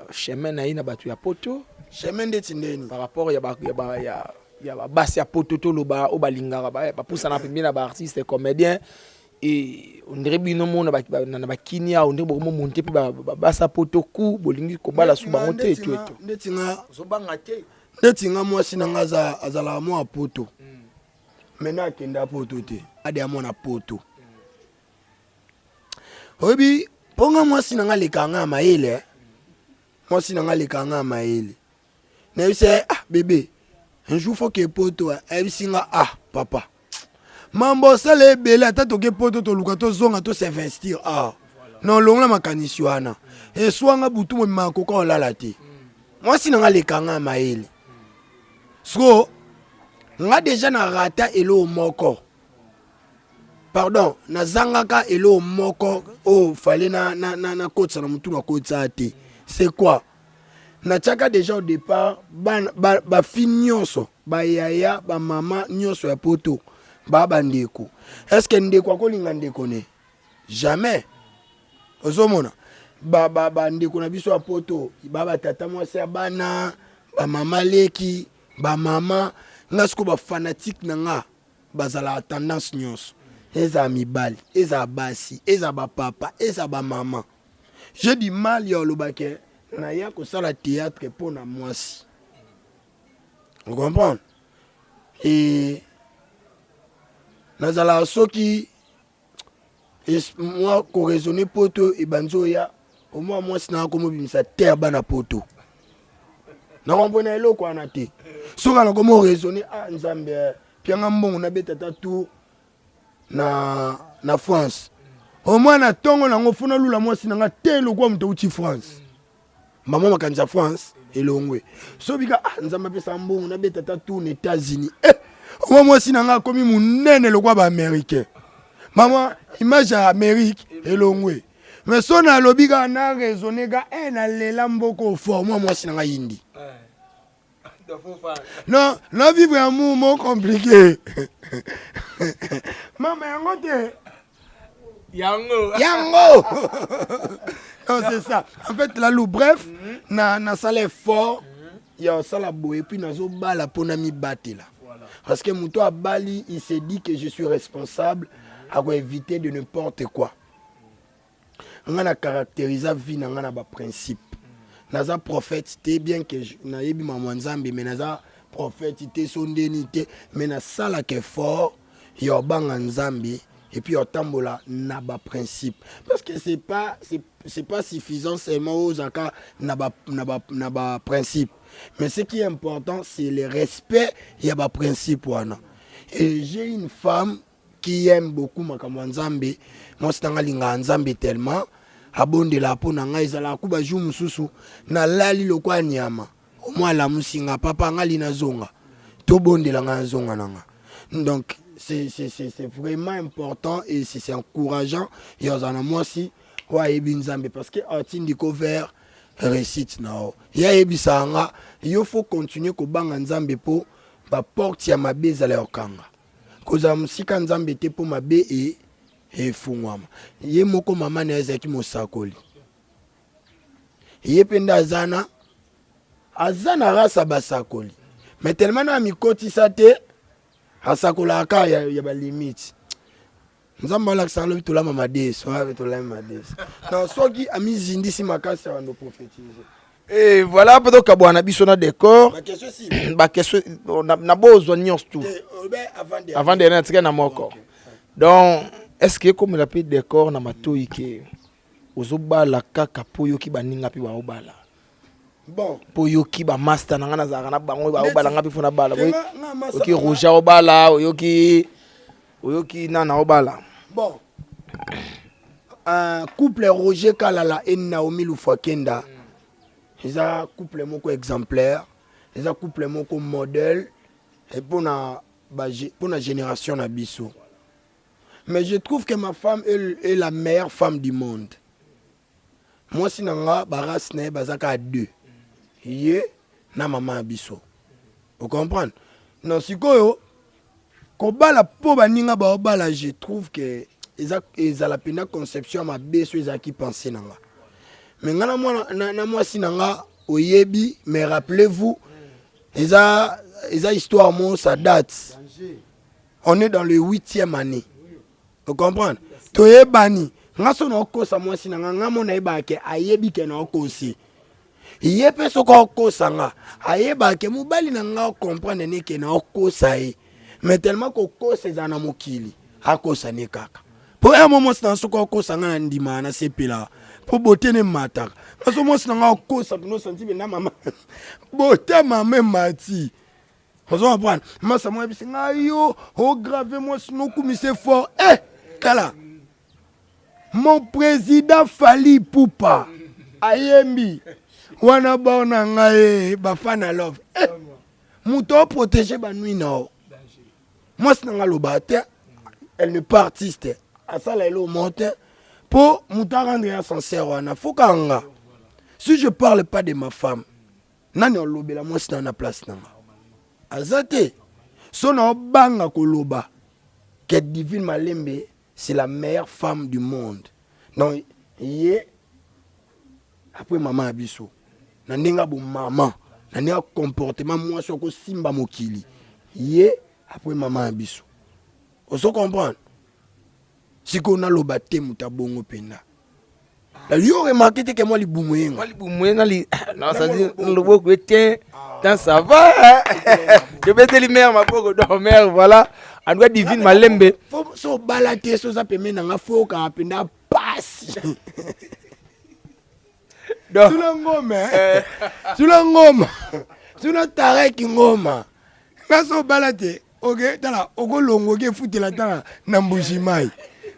chemin na ina batu ya poto. Chemin de Tindeni. Par rapport il y a basi ya pototo loba obalingaka ba poussa na pembeni na ba artiste comédien et on dirait bino mona na ba kinia on dirait beaucoup monter puis ba basa potoku bolingi ko bala su ba monter tout et tout ndetinga zo banga te ndetinga moi sinanga azala mo a poto maintenant kenda poto te ade mo na poto obi ponga moi sinanga lekanga maele moi sinanga lekanga maele na yise ah bébé un jour faut que poto singa ah papa mambo sale bela tato ke poto to lukato zonga to s'investir ah non longa makanisi wana e swanga butu mo makoko olala te moi sinanga lekanga maele so nga déjà na rata elo moko pardon na zangaka elo moko oh fallait na kotsa na mutu na kotsa te c'est quoi na tchaka déjà au départ ba fi nyonso ba yaya ba mama nyonso ya poto ba ndeko est-ce que ndeko akolinga ndeko ne jamais ozomona ba ndeko na biso ya poto ba tata mwasi ya bana ba mama leki ba mama ngasko ba fanatique nanga bazala tendance nyonso eza mibali eza basi eza ba papa eza ba mama j'ai du mal yo lobake na ya ko sala théâtre pour na mwasi. Vous comprenez? Et nazala soki moi ko raisonner poto e banzo ya au moins moi sina ko mobimisa terre bana poto. Na kompona elo ko anate. Soka na ko mo raisonner ah nzambe pianga mbongo na betata tout na France. Au moins na tongo na ngofuna lula moi sina telo kwa mto uti France. Maman makanza France elongwe so bika nzamba pesa mbongo na betata tout aux États-Unis moi sinanga komi munene lokwa ba américain maman image ya Amérique elongwe mais so na lobika na raisonner ga na lela mboko fort moi sinanga yindi non la vivre un moment compliqué maman yangote yango non, c'est ça. En fait, là, le bref, na salaire fort, il y a un salaire beau, et puis na zo bala pona mi bate là. Parce que Mouto à Bali, il s'est dit que je suis responsable à éviter de n'importe quoi. ngana caractériser vie na ngana ba principe naza prophète te bien que na yebi maman nzambe mais naza prophète te sondeni te mais na sala que fort yo banga nzambe et puis otambola na ba principe parce que c'est pas suffisant seulement aux aka na ba principe mais ce qui est important c'est le respect ya ba principe wana et j'ai une femme qui aime beaucoup makambo nzambe moi c'est ngalinga nzambe tellement abondela po na ngai ezala kuba jour mususu na lali lokwa nyama au moins la musinga papa ngali na zonga to bondela nga zonga nanga donc c'est vraiment important et c'est encourageant et ozana moi aussi wa ebinzambe parce que atindi cover récite nao ya ebisanga il faut continuer ko banga nzambe po ba porte ya mabeza la okanga koza musika nzambe te po mabe et fungwama ye moko mama na ezaki mosakoli ye penda azana rasa basakoli mais tellement na mikoti sate asakola ka ya ba limite nzamba alakisa lobi tolama madeso tolama madeso non soki amizindisi makasi ya ndo prophétiser. Et voilà peut-être kabwana biso na décor ba question na bozwa nyos tout avant de na tika na moko donc est-ce que comme la paix décor na matoi ke ozobala kaka poyoki baninga pi ba obala bon poyoki ba master na ngana zaka na bango ba obala ngapi funa bala oki rouge obala oyoki nana obala bon un couple Roger Kalala et Naomi Lufakenda ils ont couple moko exemplaire ils ont couple moko modèle et pour la génération na biso. Mais je trouve que ma femme est la meilleure femme du monde. Moi, si nanga baras ne bazaka à deux. Yé na maman abiso. Vous comprenez? Non, si koyo ko bala po baninga ba obala, je trouve que ils a la peine conception ma beso ils a qui penser nanga. Mais ngana moi si nanga oyebi, mais rappelez-vous ils a histoire mon ça date. On est dans le 8e année. Vous comprenez? Toye bani. Ngaso na okosa mwasi na nga mona eba ke ayebi ke na okosi. Iye pe soko okosa nga. Ayeba ke mobali na nga comprendre ne ke na okosa e. Mais tellement ko kosa ezana mokili. Akosa ne kaka. Po un moment na soko okosa nga ndima na sepela. Po bote ne mataka. Ngaso mwasi na nga okosa no senti be na mama. Bote mama mati. Vous comprenez? Moi ça m'a dit yo, oh grave moi sinon comme c'est fort. Eh, kala. Mon président Fali Poupa ayembi wana baona ngai bafana love. Eh, muto protéger ba nuit na. Moi c'est nga lobate, elle ne pas artiste. Asala elo monte pour muta rendre sincère wana fokanga. Si je parle pas de ma femme, nani on lobela moi c'est na place nanga. Azate, son banga koloba, que Divine Malembe, c'est la meilleure femme du monde. Donc, yé, après maman abiso, nanenga bon maman, nanenga comportement, moi, je suis simba mokili. Yé, après maman abiso. Vous comprenez? Si on a l'obate, mouta bongo pena. Là, lui, on remarqué que moi, les boumoué. Moi, les boumoué, non, ça dit, le beau que tant ça va. Je vais te dire, ma pauvre dormir, voilà. En doit Divine Malembe. Faut so balater, so ça permet d'en faut qu'à peine passe. Donc, tu l'as ngoma, tu l'as ngoma, tu l'as tarek ngoma. Quand so balater, ok, tala, ogo longo ke foutre la tala nambujimai.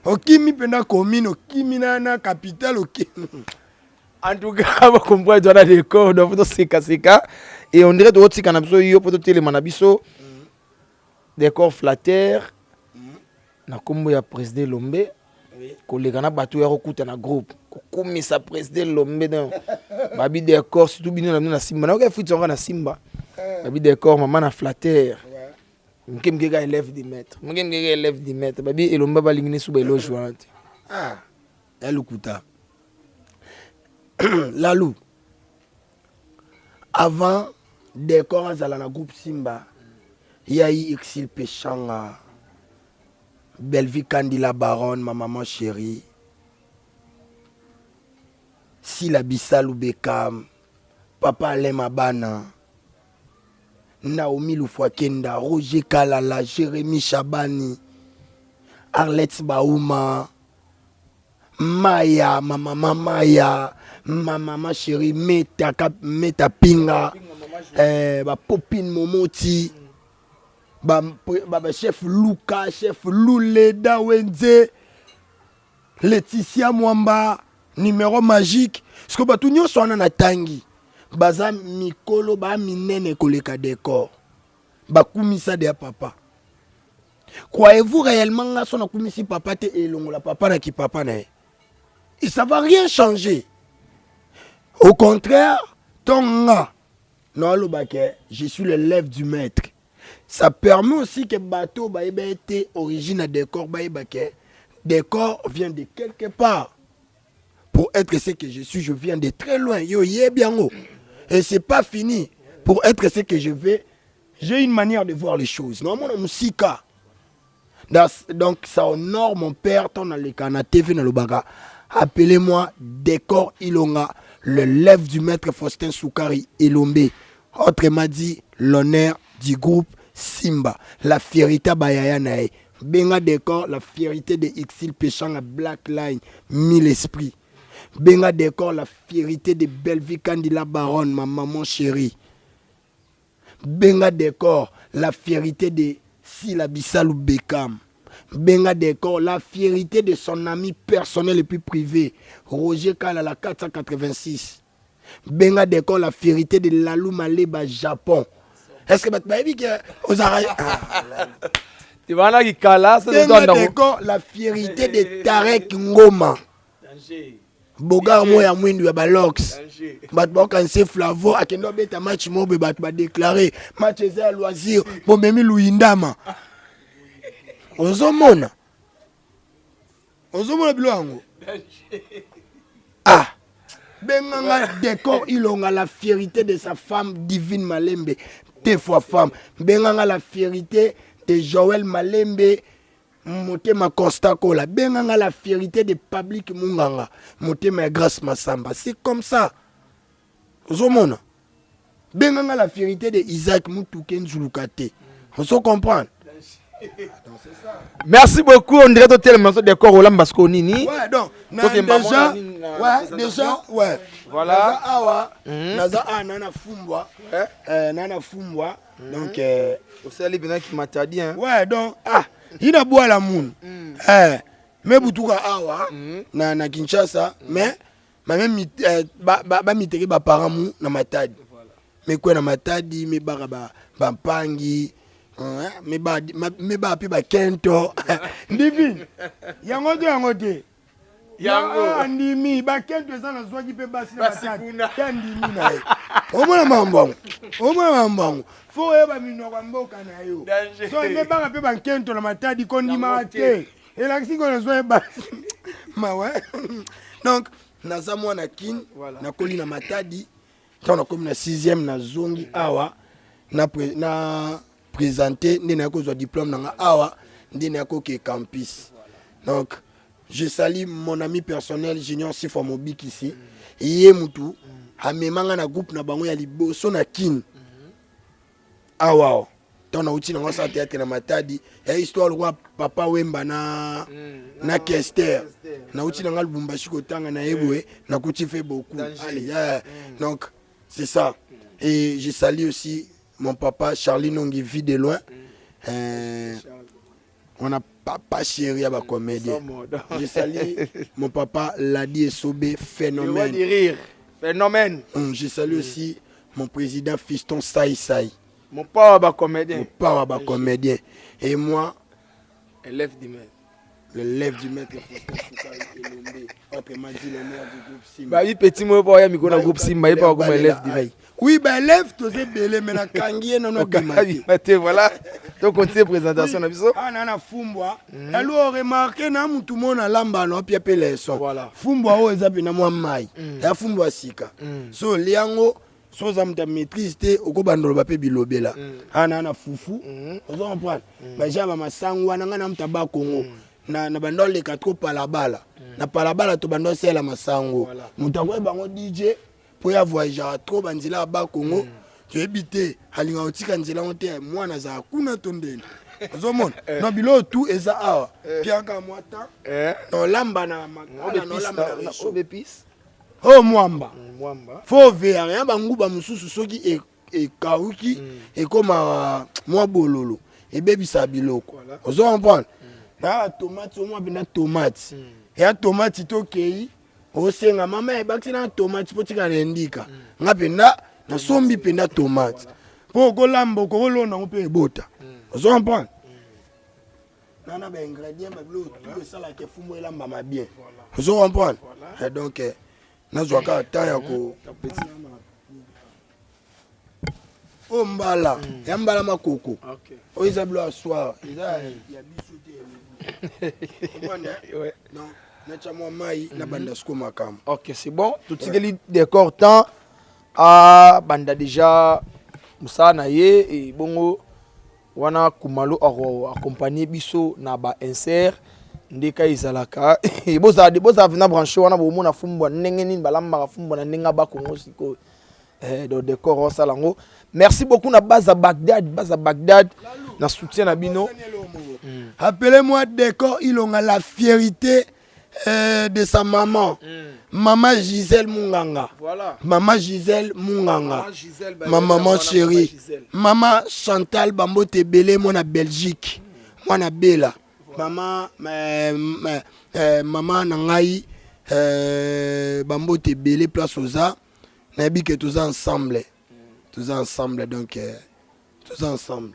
Okimi penda commune, okimi na capitale, okimi. En tout cas, vous comprenez, on a des corps, donc c'est seka. Et on dirait que vous avez des manabiso, des corps flatteurs. Na kombo ya président Lombe, collègue na batu ya rokuta na groupe. Komi sa président Lombe donc. Babi des corps surtout bino na Simba. Na ka futi na Simba. Babi des corps maman na flatteur. Mkem gega élève du maître. Mkem gega élève du maître. Babi elomba balingine sou ba elogeante. Ah, elukuta. Lalou. Avant décor à la groupe Simba, il y a eu Exil Péchanga, Belleville Candila Baronne, ma maman chérie. Sila Bissalu Bekam, Papa Alain Mabana, Naomi Lufwakenda, Roger Kalala, Jérémy Chabani, Arlette Baouma, Maya, Mama chérie, Meta Pinga, Popine Momoti, chef Luka, chef Loulé Dawenze, Laetitia Mwamba, numéro magique. Ce que tout le monde na tangi. Baza mikolo ba minene koleka décor. Ba kumisa de papa. Croyez-vous réellement que son kumisi papa te elongola papa na ki papa na? Et ça va rien changer. Au contraire, tonga non le baké, je suis l'élève du maître. Ça permet aussi que bateau ba été origine à décor ba baké. Décor vient de quelque part. Pour être ce que je suis, je viens de très loin. Yo yé bien haut. Et c'est pas fini. Pour être ce que je vais, j'ai une manière de voir les choses. Non, mon musika. Donc ça honore mon père, ton alekana TV na lobaga. Appelez-moi Décor Ilonga, le lève du maître Faustin Soukari Elombe. Autrement dit, l'honneur du groupe Simba. La fierté Bayaya Nae. Benga Décor, la fierté de Exil Péchant à Black Line, 1000 esprits. Benga Décor, la fierté de Belleville Candila Baronne, ma maman chérie. Benga Décor, la fierté de Sila Bissalu Bekam. Benga Décor, la fierté de son ami personnel et puis privé, Roger Kalala 486. Benga Décor, la fierté de Lalou Maleba Japon. Est-ce que tu m'as dit que aux Arabes. Benga Décor, la fierté de Tarek Ngoma. Bogar moya mwindu ya balox. Bat bokan se Flavo akendo beta match mobe bat ba déclarer match za loisir bo memi Luindama. Ozomona bilo yango. Ah. Benga Décor Ilonga, la fierté de sa femme Divine Malembe, 2 fois femme. Benga la fierté de Joël Malembe. Motema Costa Kola, benga la fierté de Public Munganga, Motema Grâce Massamba, c'est comme ça. Zomona. Benga la fierté de Isaac Moutouken Zulukate. On se comprend. Merci beaucoup, on dirait tellement de Décor Olam Basconini. Ouais, donc, déjà, voilà. Naza nana fumbwa. Nana fumbwa. Donc, c'est les bénin qui m'a dit. Ouais, donc, il a boit la moune. Mais Boutouka awa, na Kinshasa, mais même miteri ba paramou na matadi. Mais quoi na matadi, mais baraba bampangi, mais ba pi ba kento. Divine. Yangote. Yango ndimi ba kento za na zwaki pe basi na matadi. Ndimi na ye. Omona mambango. Faut eba minoko mboka na yo. So me ba pe ba kento na matadi kondima te. Et là si qu'on soit basi. Ma ouais. Donc naza mwana kin na koli na matadi. Tant na comme na 6e na zongi awa na présenter ndé na ko zo diplôme na awa ndé na ko ke campus. Donc je salue mon ami personnel Junior Sifo Mobik ici. Yé mutu amemanga na groupe na bango ya liboso na kin. Awa. Tant na uti na sa théâtre na matadi. Ya histoire roi papa Wemba na Kester. Na uti na Lubumbashi kotanga na yebwe na kuti fait beaucoup. Allez, donc c'est ça. Et je salue aussi mon papa Charlie Nongi vit de loin. On a papa chéri à ma comédien. Je salue mon papa Ladi Esobé, phénomène. Phénomène. Je salue aussi mon président Fiston Saï. Mon papa comédien. Mon papa comédien. Et moi, élève du maître. Le lève du maître autrement dit l'honneur du groupe Simba. Bah oui, petit mot pour y a groupe Simba, il pas comme élève du maître. Oui, ben élève, tu sais, belé, mais na kangie non non voilà. Donc on fait présentation na biso. Ah nana fumbwa. Alors remarqué na mutu mona lamba no pia pele so. Voilà. Fumbwa o ezapi na mwa mai. Ya fumbwa sika. So liango so za mta maîtrise te okobandolo ba pe bilobela. Ah nana fufu. Ozo comprendre. Ba jaba masangu wana ngana mta ba Congo. na banda oleka trop palabala na palabala to banda osala masango moto akoyeba bango DJ po ya voyagera trop banzela ya bakongo toyebi te alinga kotika nzela ngo te mwana azala kuna to ndeni ozomona na bilo tu eza awa piaka mwata na olamba na makala na olamba na obepis o mwamba fo vea ya banguba mosusu soki ekauki ekoma mwa bololo ebebisa biloko ozo comprendre na tomate o mwa bina tomate ya tomate tokei osenga mama ebakisi na tomate po tika na ndika nga penda na sombi penda tomate po kolamba okolona ngo pe ebota ozo comprendre nana ba ingrédients ba bilo tout esala ke fumo elamba ma bien ozo comprendre et donc nazwaka temps ya ko o mbala ya mbala makoko o izablo aswa iza ya biso te ouais non na chamwa mai na banda sko makam. OK, c'est bon. Tout tigeli décor temps a banda déjà musa na ye et bongo wana kumalo accompagner biso na ba insert ndeka izalaka e boza vina branché wana bo mona fumbwa ndenge nini balamba fumbwa na ndenga ba kongo siko do décor salango. Merci beaucoup na Baza Bagdad na soutien na bino. Appelez-moi décor Ilonga la fierté de sa maman. Maman Gisèle Munganga. Voilà. Maman Gisèle Munganga. Ma maman chérie. Maman Chantal Bambote Belé, moi na Belgique. Moi na Bella. Maman maman Nangai Bambote Belé place Oza. Nabi que tous ensemble. Tous ensemble donc tous ensemble.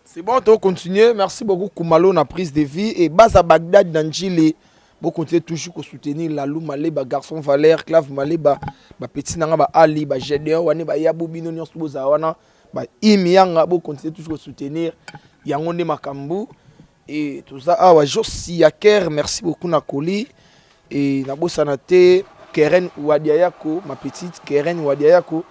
C'est bon, on continue. Merci beaucoup Kumalo na prise de vie et Baza Bagdad dans Chili. Bon continuer toujours à soutenir la Lou Maleba garçon Valère Clave Maleba ba petit nanga ba Ali ba Gédéon wane ba Yabu bino nyonso boza wana ba Imianga bon continuer toujours à soutenir yango nde makambu et tout ça ah wa Josi Yaker merci beaucoup na Koli et na bosana te Keren Wadiayako ma petite Keren Wadiayako.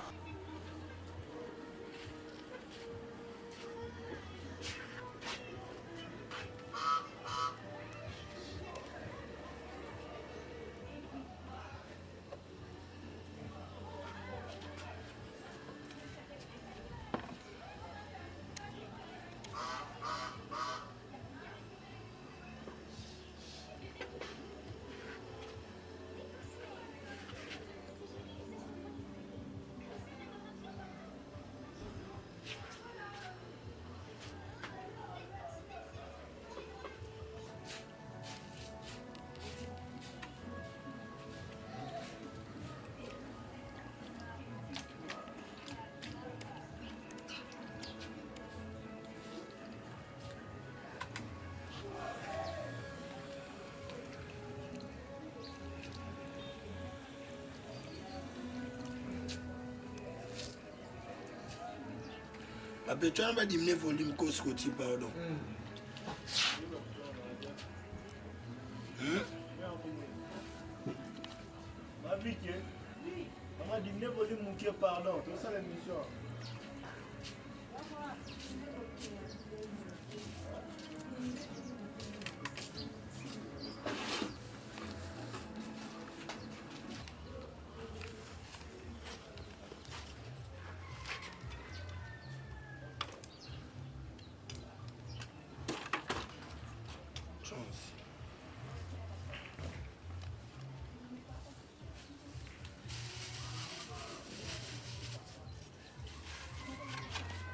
Après, tu vas diminuer le volume Coscoti, pardon. On va diminuer le volume, pardon. C'est ça l'émission.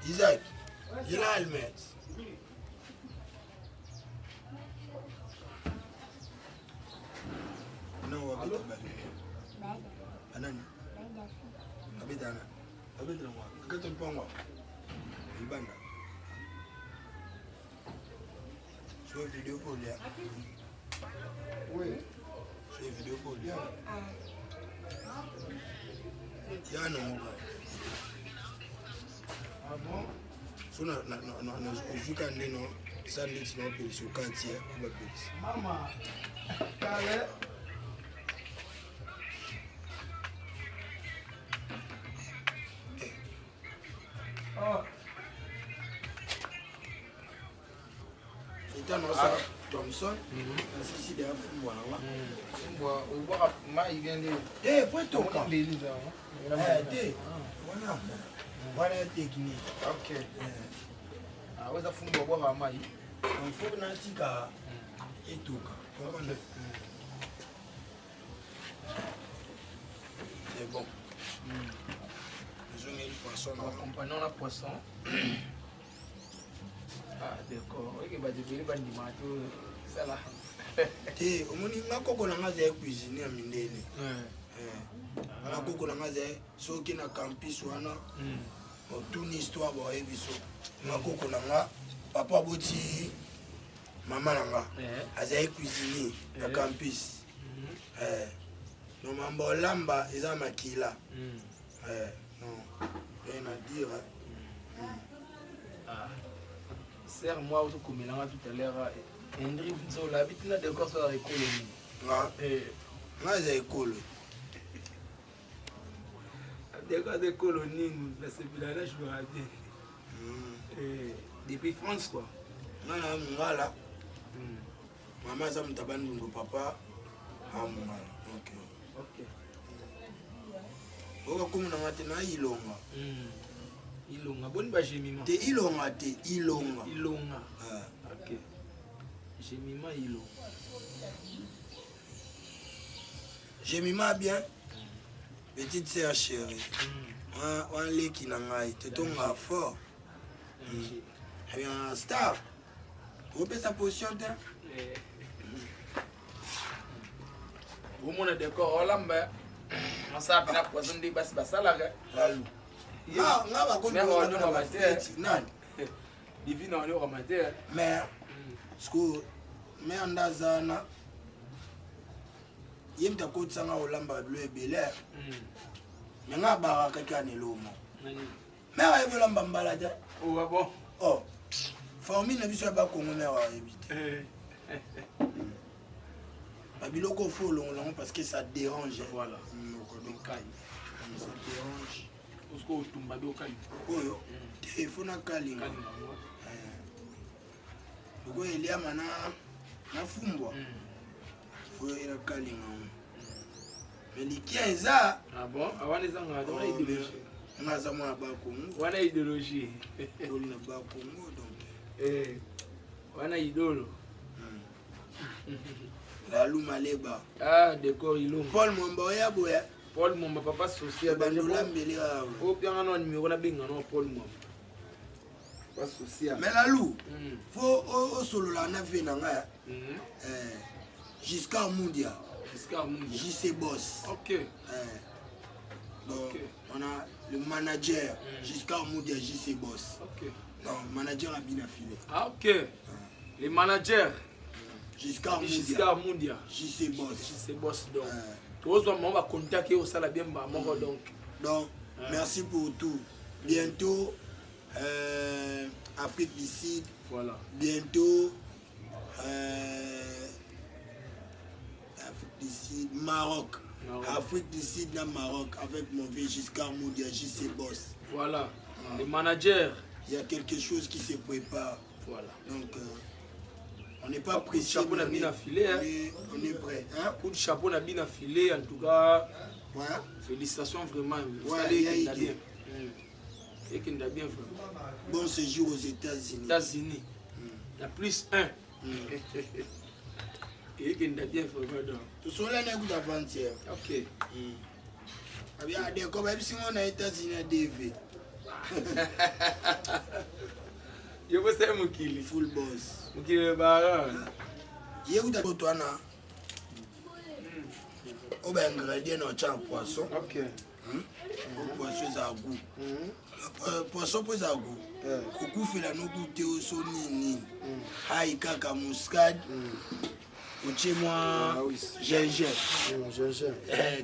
Isaac, il a Helmet. Non, on va mettre Banane. Abedana. Abedana. Quand on prend moi, il bande. Sur une vidéo pour lui. Oui. Sur une vidéo pour lui. Il y a un nom. Ah bon? So na ujuka neno sandwich na polisi ukantia kwa polisi. Mama. Kale. Oh. Itano sa Thompson. Ici, derrière Fumbwa. Fumbwa, on voit ma il vient de. Eh, faut être au camp. Voilà la technique. Ok. Ah, ouais, ça Fumbwa, on voit ma il. Il faut que Natika et tout. C'est bon. Ils ont le poisson. On accompagne le poisson. Ah, d'accord. Ok, bah, je vais aller ça là. Te, omoni nga koko na ngaza ya cuisine ya mindele. Nga koko na ngaza soki na campus wana. Otuni histoire ba ebiso. Nga koko na nga papa boti mama na nga. Aza ya cuisine na campus. No mambo lamba eza makila. Non. Rien à dire. Serre-moi au communal tout à l'heure. Hendry Zola, habite là d'accord sur la école. Nga eza école. D'accord des colonies, là c'est village je me rappelle. Depuis France quoi. Nga na mungala. Maman eza mutabani ngo papa a mungala. OK. OK. Oka komuna ngate na Ilonga. Ilonga boni ba jemima. Te Ilonga te Ilonga. Ilonga. OK. Jemima Ilonga. Jemima bien. Petite sœur chérie. On leki na ngai te tonga fort. Bien star. Vous payez sa potion te. Vous mon décor Olamba. On sait pas poisson de bas basala Lalu. Nga ba mais on na va nani. Divine on va mater. Mais sco mais andazana yemta kotsanga olamba bleu ebele. Nga ba ka kana lomo. Mais wa ebolamba mbala te. Oh bon. Oh. Famille na biso ba Congo mais wa ebite. Babiloko faut long parce que ça dérange. Voilà. Ça dérange. Parce que tu m'as dit Oyo. Il faut na kalinga. Pourquoi il y a mana na Fumbwa. Faut ira kalinga. Mais likia eza. Ah bon? Awana zanga dans idéologie. Na za mwa ba Congo. Wana idéologie. Toli na ba Congo donc. Wana idolo. La Lumaleba. Ah, d'accord, Ilonga. Paul Mwamba ya boya. Paul Mwamba papa social Bandola mbele ya. O bien non numéro na benga non Paul Mwamba. Pas social. Mais la lou. Faut au solo la na ve na nga. Jusqu'à Mundia. Jusqu'à Mundia. JC Boss. OK. Donc on a le manager jusqu'à Mundia JC Boss. OK. Non, manager a bien affilé. Ah OK. Les managers jusqu'à Mundia. JC Boss. JC Boss donc. Tous on va contacter au sala bien ba moko donc. Donc merci pour tout. Bientôt Afrique du Sud. Voilà. Bientôt Afrique du Sud, Maroc. Afrique du Sud, dans Maroc, avec mon vieux Giscard Moudia, JC Boss. Voilà. Les managers. Il y a quelque chose qui se prépare. Voilà. Donc, on n'est pas pressé. On est prêt. Hein? Coup de chapeau, on a bien affilé. En tout cas, ouais. Félicitations vraiment. Vous ouais, allez bien. Et qu'il a bien vraiment. Bon séjour aux États-Unis. États-Unis. La plus 1. Et qu'il a bien vraiment. Tout cela n'est pas avant-hier. Ok. Il y a des comme si on a États-Unis à DV. Je veux dire Mukili. Full boss. Mukili Bara. Il y a où d'abord toi là? On va ingrédients dans un poisson. Ok. Poisson à goût. Poisson pour à goût. Coucou fait la nous goûter au sonini. Haï kaka muscade. Chez moi, gingembre.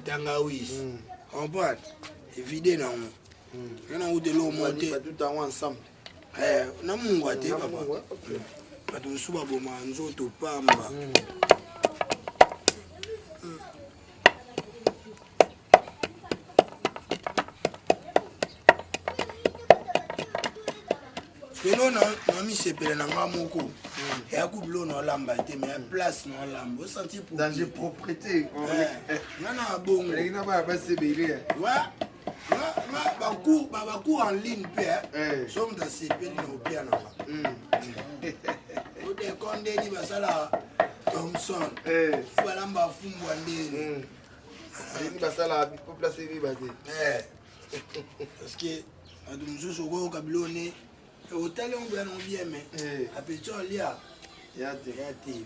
Tangawiz. Comprends? Évidé non. On a eu de l'eau montée. Tout en ensemble. Na mungu ate papa. Bato suba boma nzoto pamba. Keno na mi sepele na nga moko. Et à coup bleu non lamba était mais place non lamba. Au senti pour danger propriété. Non non bon. Il n'a pas passé belé. Ouais. Ba cours en ligne père. Somme dans ces pays au pied là. Au déconde ni basala Thompson. Voilà mba fumwa ndeni. Ni basala pour placer vivate. Parce que adumzuzu ko kabilone hôtel on bien on bien mais appétit lia yate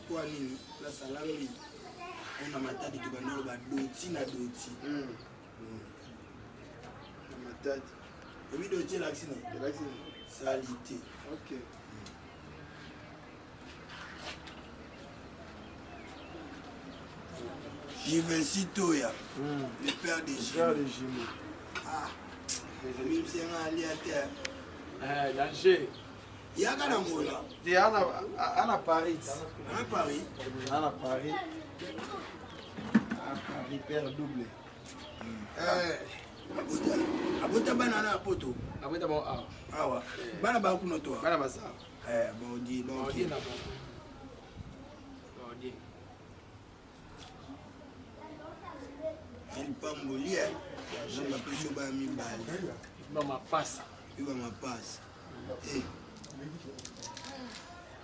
pour nini la salami on a matadi to banolo ba doti na doti matadi oui doti l'accent salité OK Jivency Toya le père de Jimmy ah même si on a lié à terre danger. il y a quand même là Il y a à Paris. À Paris. À Paris. À Paris, père doublé. Abota banana poto. Abota bon ah. Ah ouais. Bana ba kuno to. Bana basa. Bon di bon. Bon di na bon. Bon di. Il pas moulier. Je m'appelle Soba mi bali. Mama passe. Il va ma passe.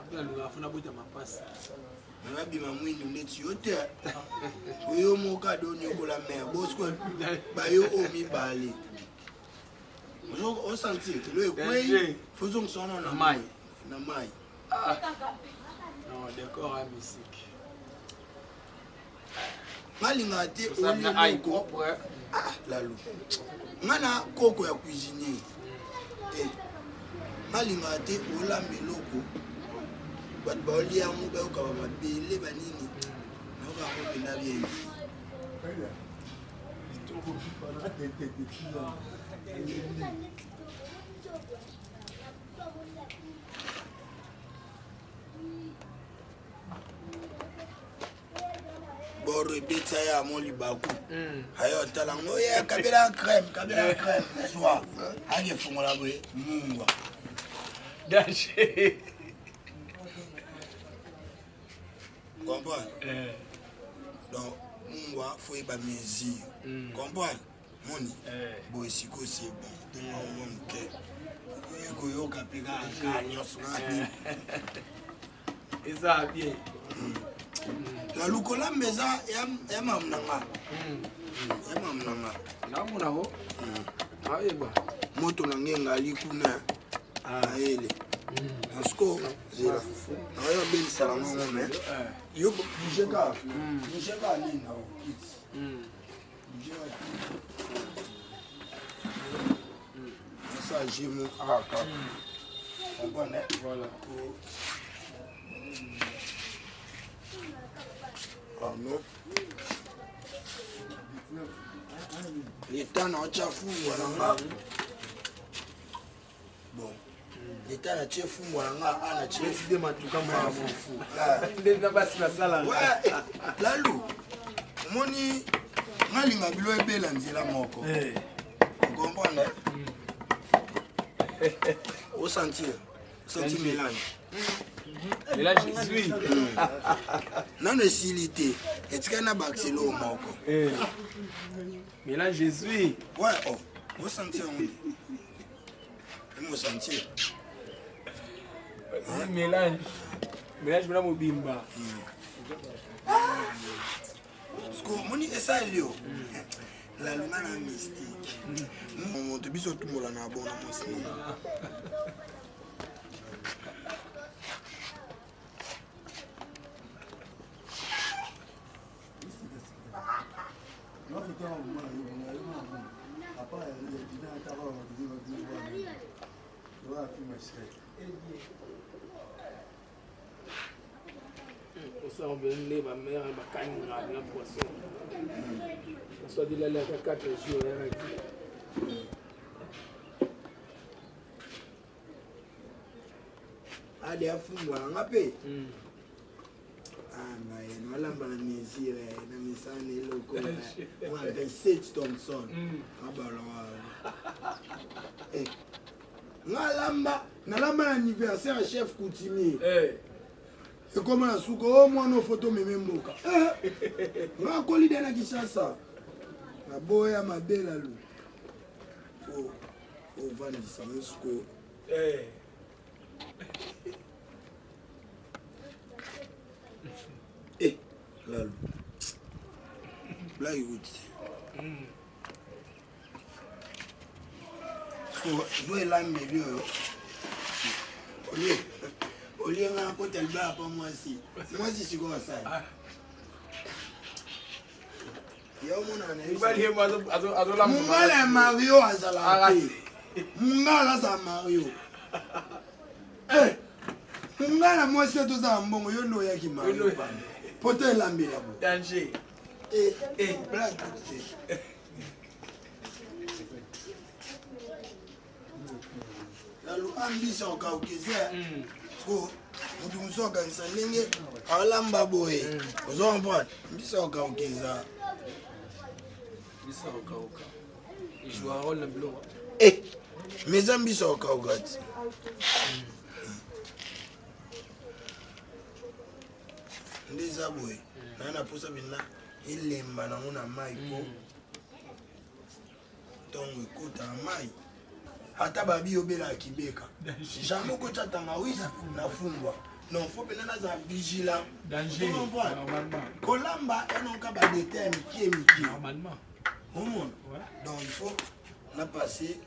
Après le afuna bota ma passe. Rabi mamwini ndeti yote. Oyo moka doni okola mer. Bosco ba yo o mi bali. On sentit le kwei. Faisons son nom na mai. Na mai. Non, décor à musique. Malinga te Ça na ai propre. Lalo. Ngana koko ya cuisinier. Malinga te ola meloko. Bat ba oli ya mo ba ka ba mabele banini. Na ba ko bina bien. Boro betsa ya mo libaku. Ayo talango ya kabela crème soir. Age fungola bwe mungwa. Danger. Comprends? Donc mungwa faut y ba mesure. Comprends? Moni. Bon siko c'est bon. On monte. Ko yo kapega kanyo sona. Et ça bien. La lukola meza ya mamnanga. Ya mamnanga. Na mona ho. Ah ba. Moto nangenga likuna. Ele. Asko zera. Na yo ben salama ngome. Yo bujeka. Bujeka linda o kids. Ça j'ai mon aka. Comprends? Voilà. Ah non. L'état n'a pas fou voilà. Bon. L'état n'a pas fou voilà. Ah n'a pas Décidé matuka mwa fou. Ah. Basi la sala. Ouais. Lalo. Moni ngalinga bilo ebela nzela moko. Comprends? Au sentir mélange. Et là je suis. Non facilité. Est-ce qu'il y a un baxelo moko? Mais là je suis. Ouais, oh. Au sentir on. Au sentir. Mélange. Mélange na mobimba. Parce que moni esa lio. La luna na mystique. On te biso tout mola na bon na mosni. Ça on veut les ma mère ma canne la poisson. On soit dit là 4 jours Ade afungwa ngapi? Mais malamba na misire na misane loko. On a 7 Thompson. Nalamba na anniversaire chef coutumier. Et comment la souka, oh, moi, nos photos, mais même boka. Ma colide na Kishasa. Ma boya, ma belle, alou. Oh, vendre ça, musco. Lalo. Là, il je vais l'amener. Au lieu d'un côté, elle va pas moi aussi. Moi aussi, je suis comme ça. Mungala Mario azala. Mungala za Mario. Mungala moi c'est tout ça mbongo yo no yaki Mario. Pote lambela bo. Danger. Blague. Lalo ambition ka ukizea. Ko mutu musoka nsalenge alamba boye. Ozo mpona. Ambition ka ukizea. Il joue un rôle dans le bleu. Mes ambitions au Kaugat. Les aboués, nana pour ça, il est malin à maïko. Donc, écoute, un maï. Atababi obela kibeka. Jamais que tu as na fumba. Non, faut bien être vigilant. Danger. Normalement. Colamba, et non, pas de thème qui est miki. Normalement. Donc il faut la passer.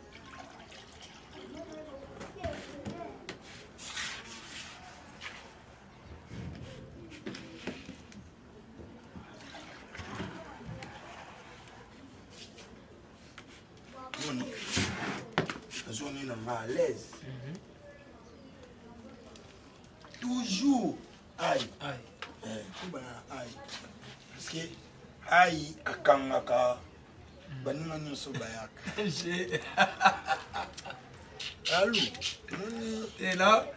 On est à l'aise. Toujours aïe. Parce que aïe à Kangaka. Banima nyonso bayaka. Allô. Et là,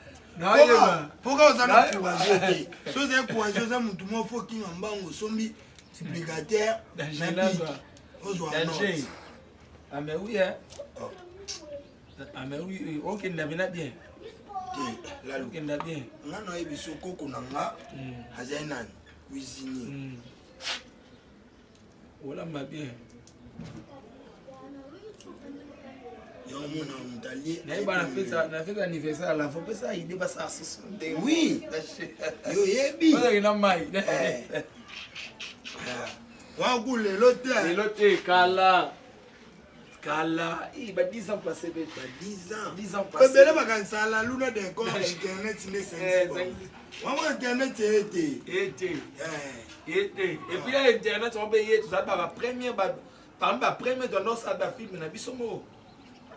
pourquoi vous avez courageux? Si vous êtes courageux, vous avez un faut qui m'a sombi multiplicateur. Danger. Ah mais oui hein. Ah mais oui, ok, n'a bien bien. Lalo. Ok, n'a bien. On a eu biso koko nanga. Hazenan cuisinier. Voilà ma bien. On a fait l'anniversaire, la faut pas ça, il dépasse à 60. Oui. Yo yebi. L'hôtel, Kala, il va 10 ans passé, 10 ans passé. Mais là, quand ça la lune d'accord, internet n'est pas. Moi internet était. Et puis là internet on paye tout ça par la première par exemple la première de nos salles de film na bisomo.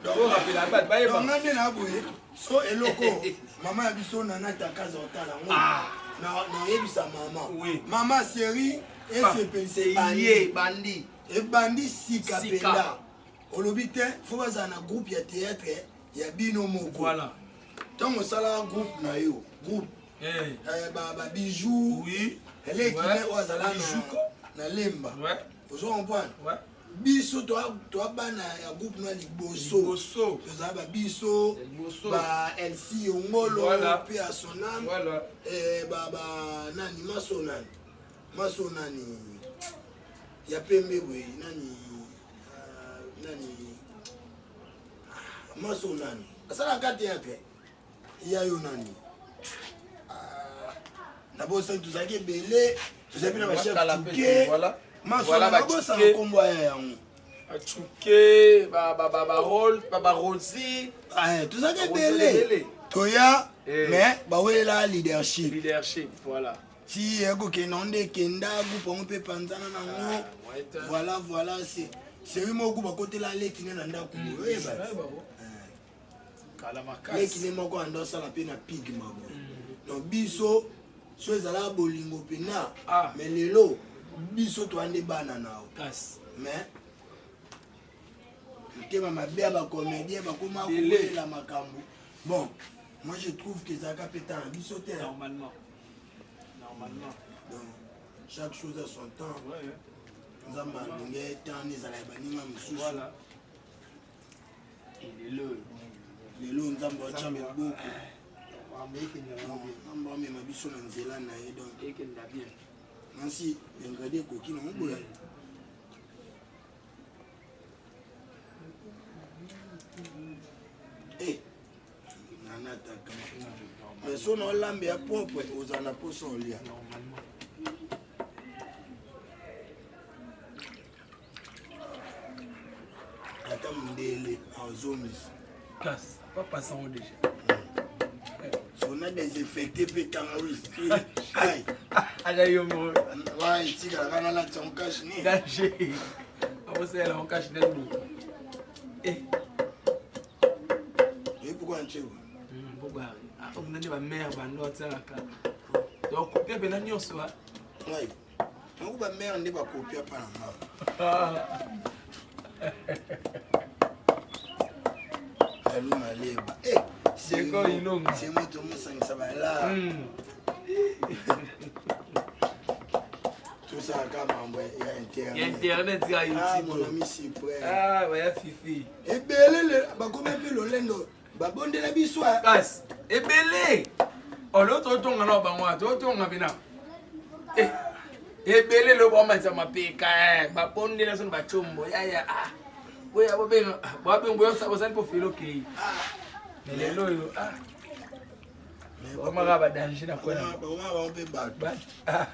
Donc on rappelle la base ba yeba. Donc na boye. So eloko. Maman ya biso nana ta casa otala ngo. Na yebisa maman. Oui. Maman série et c'est bandi. Et bandi sika penda. Olobite faut baza na groupe ya théâtre ya bino moko. Voilà. Donc on sala groupe na yo. Groupe. Ba bijou. Oui. Elle est qui est au Azala na lemba. Ouais. Vous comprenez? Ouais. Biso toi bana ya groupe na liboso. Liboso. Vous ba biso. Ba LC Ongolo puis à son âme. Voilà. Ba nani masonani. Masonani. Ya pembe we nani masonani. Asala kati yake. Ya yo nani. D'abord, c'est tout ça qui est belé. Vous avez vu chef Tchouké. Voilà. D'abord, ça va combo à Tchouké, Baba Rosi. Tout ça qui est belé. Toya, mais, bah oui, là, leadership. Leadership, voilà. Si, ego kenonde kenda, vous pouvez penser na voilà, c'est lui mon groupe à côté là, les qui n'est pas là. Oui, bah. Les qui n'est pas là, ça la peine à pig, ma bon. Donc, biso. So ezala bolingo pena mais lelo biso to ande banana mais tema mabe ba comédien ba koma la makambo bon moi je trouve que ça capita biso terre normalement donc chaque chose a son temps nous avons ngé temps les ala banima mususu voilà et lelo nous avons chamé beaucoup ambamema biso na nzela na ye donc nansi ingrédient ekoki nango boya nanataka mais so na olambe ya propre ozala na poso olia ata mondele azomisa Casse, pas passant au déjà. on a des effectés pe terroristes aïe Allez, mon ouais tika la kana la tonkash ni danger. On va se là, on cache net nous. Eh, et pourquoi un chèvre pourquoi? Ah, on a dit ma mère, ma note, ça là. Donc, copier ben agnon soit. ouais on va mère ne pas copier pas la main allo maleba eh C'est quoi il nomme? c'est moi tout mon sang ça va là tout ça comme il y a internet Internet, il y a ah YouTube. mon ami c'est prêt Ah, ouais, Fifi. et belé ba comme pe lolendo ba bonde la biso Casse. Et belé. Oh, l'autre ton on a pas moi, l'autre on a bien. Eh. Et belé le bon match ma pika. Ba bonde la son ba chombo. Ya ah. Boya bobenga. Boya ça vous pour filo ki. Mais les loyo ah. On m'a pas danger na quoi. on peut battre Ah.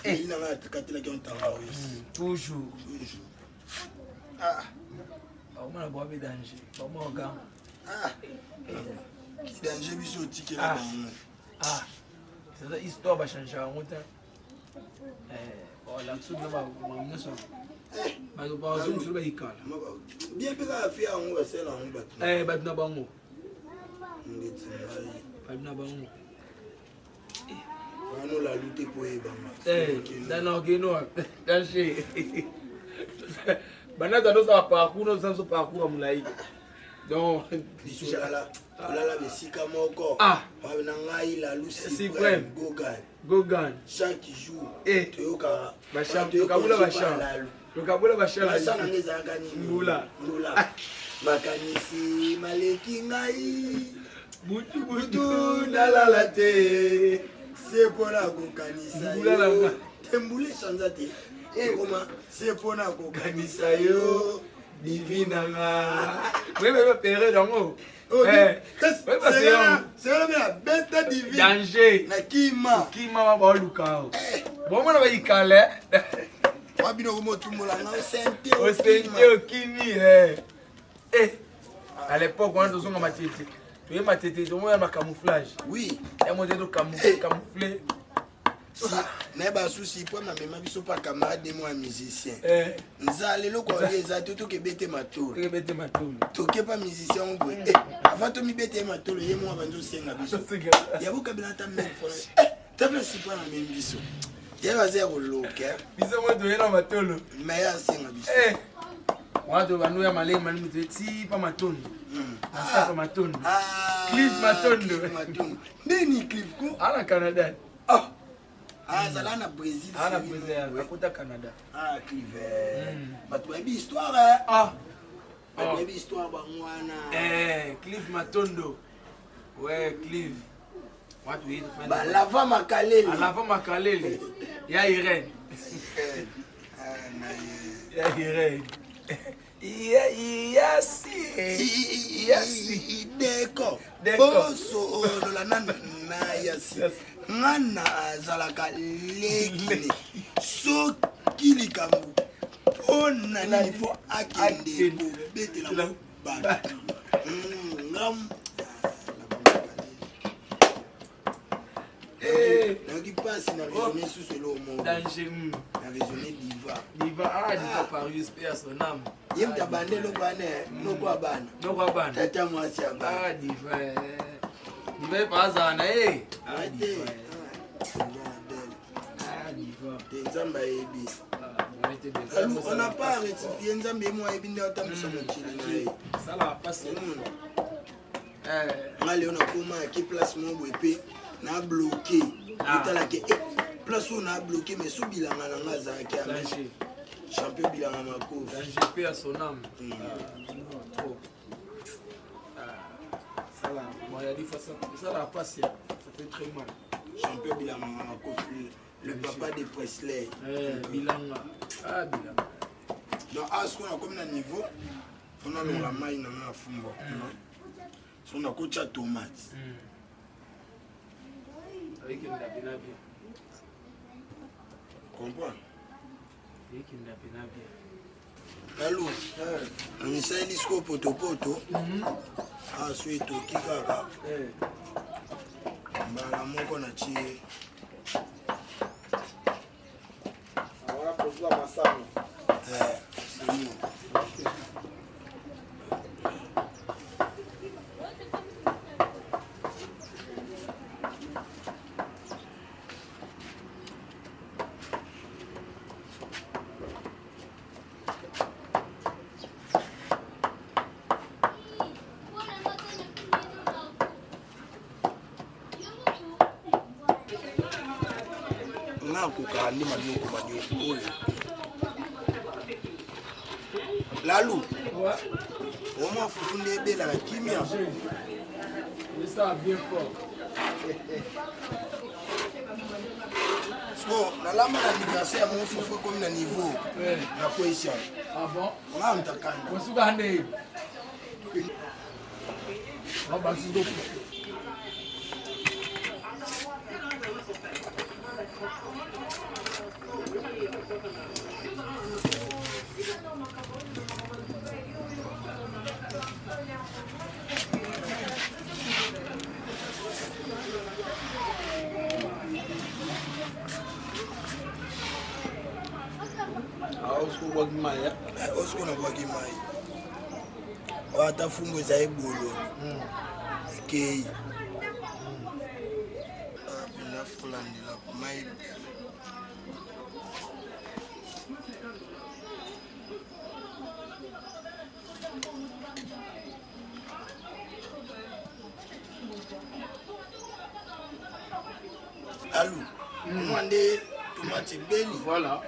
il n'a pas katela qui on terroriste Toujours. ah On m'a pas danger. On m'a gam. ah qui danger biso tike Ah. la bango Ah. C'est ça histoire va changer en route. Oh la dessous de ma mon ça. Ba zo ba zo sur ba ikala. bien pe ka fi ango ba sela ango bat Ba na bango. ngeti Ba na bango. ano la lutte pour ebama Dana okino. Danger. Bana tano sa parcours no sa parcours mulai. Donc biso lala besika moko Ah. babe na ngai la lucie Suprême. Gogan. chaque jour toyoka kabula basha tokabula basha basana ngezalaka nini mbula makanisi maleki ngai butu nalala te se mpona kokanisa yo te mbula esanza te ekoma se mpona kokanisa yo divinanga webe pere dango selo me abeta divine danger na kima kima baluka bomona bayikale wabino komotumolanga osente okini à l'époque on tozonga matete toye matete tomoya ma camouflage oui yamote to camoufler naye basusi mpo mamema biso mpa camarade mo ya musicien nza lelo koali eza te tokebete matolo tokebete matolo toke pa musicien mo boye avant tomibete ye matolo ye mo abanzi osenga biso yabokabela ata meme fona tape sipa na meme biso ye baza ya koloka biso mo toye na matolo me ye asenga biso wana to banu ya malenge malimi to ti pa matondo asafa matondo Cliff Matondo ndeni Cliff ko ana Canada azala na Brésil ana Brésil akota Canada Cliff bato bayebi histoire bato bayebi histoire bango wana Cliff Matondo ouais Cliff watu hizo balava makalele alava makalele ya Irene ya Irene yasi deko boso olola na yasi ngana azalaka lekile soki likambo mpona nini fo akende kobetela bato ngam nayoki mpasi na raisonne susu elomo na raisonne diva Paris père son âme ye mutu abande eloko wana noko abana tata mwasi abana diva epazala na ye te nzambe ayebi on n'a pas rectifié nzambe ye mo ayebi nde atambusa mokili na ye nga leo nakoma yaki place mo boye mpe na bloke etalaki place oyo na bloke mais so bilanga na nga azalaki ame champion bilanga makofi Voilà. Bon, il y a des fois ça va passer. Ça fait très mal. Champion Bilanga Kofi, le papa de Presley. Bilanga. Ah, Bilanga. Donc, à ce qu'on a comme un niveau, on a la maille dans la fumbo. On a coach à tomate. Avec une lapina bien. Comprends? Avec une lapina bien. Allô, on essaie de se poto. Ah, c'est tout qui va. Bah, mon qu'on a tiré. Voilà pour voir ma salle. C'est bon. Kokandi manyoko oyo lalu oma fufu nde ebela na kimia Ça bien fort. so nalamba na anniversaire mon fufu comme na niveau na poésia. Ah bon? Nga mtakanda Kosuka hande. On va se doper. osiko na bwaki mai wata fumbo eza ebolo ekei nafulandela mai alu mwande tomate beli. Voilà.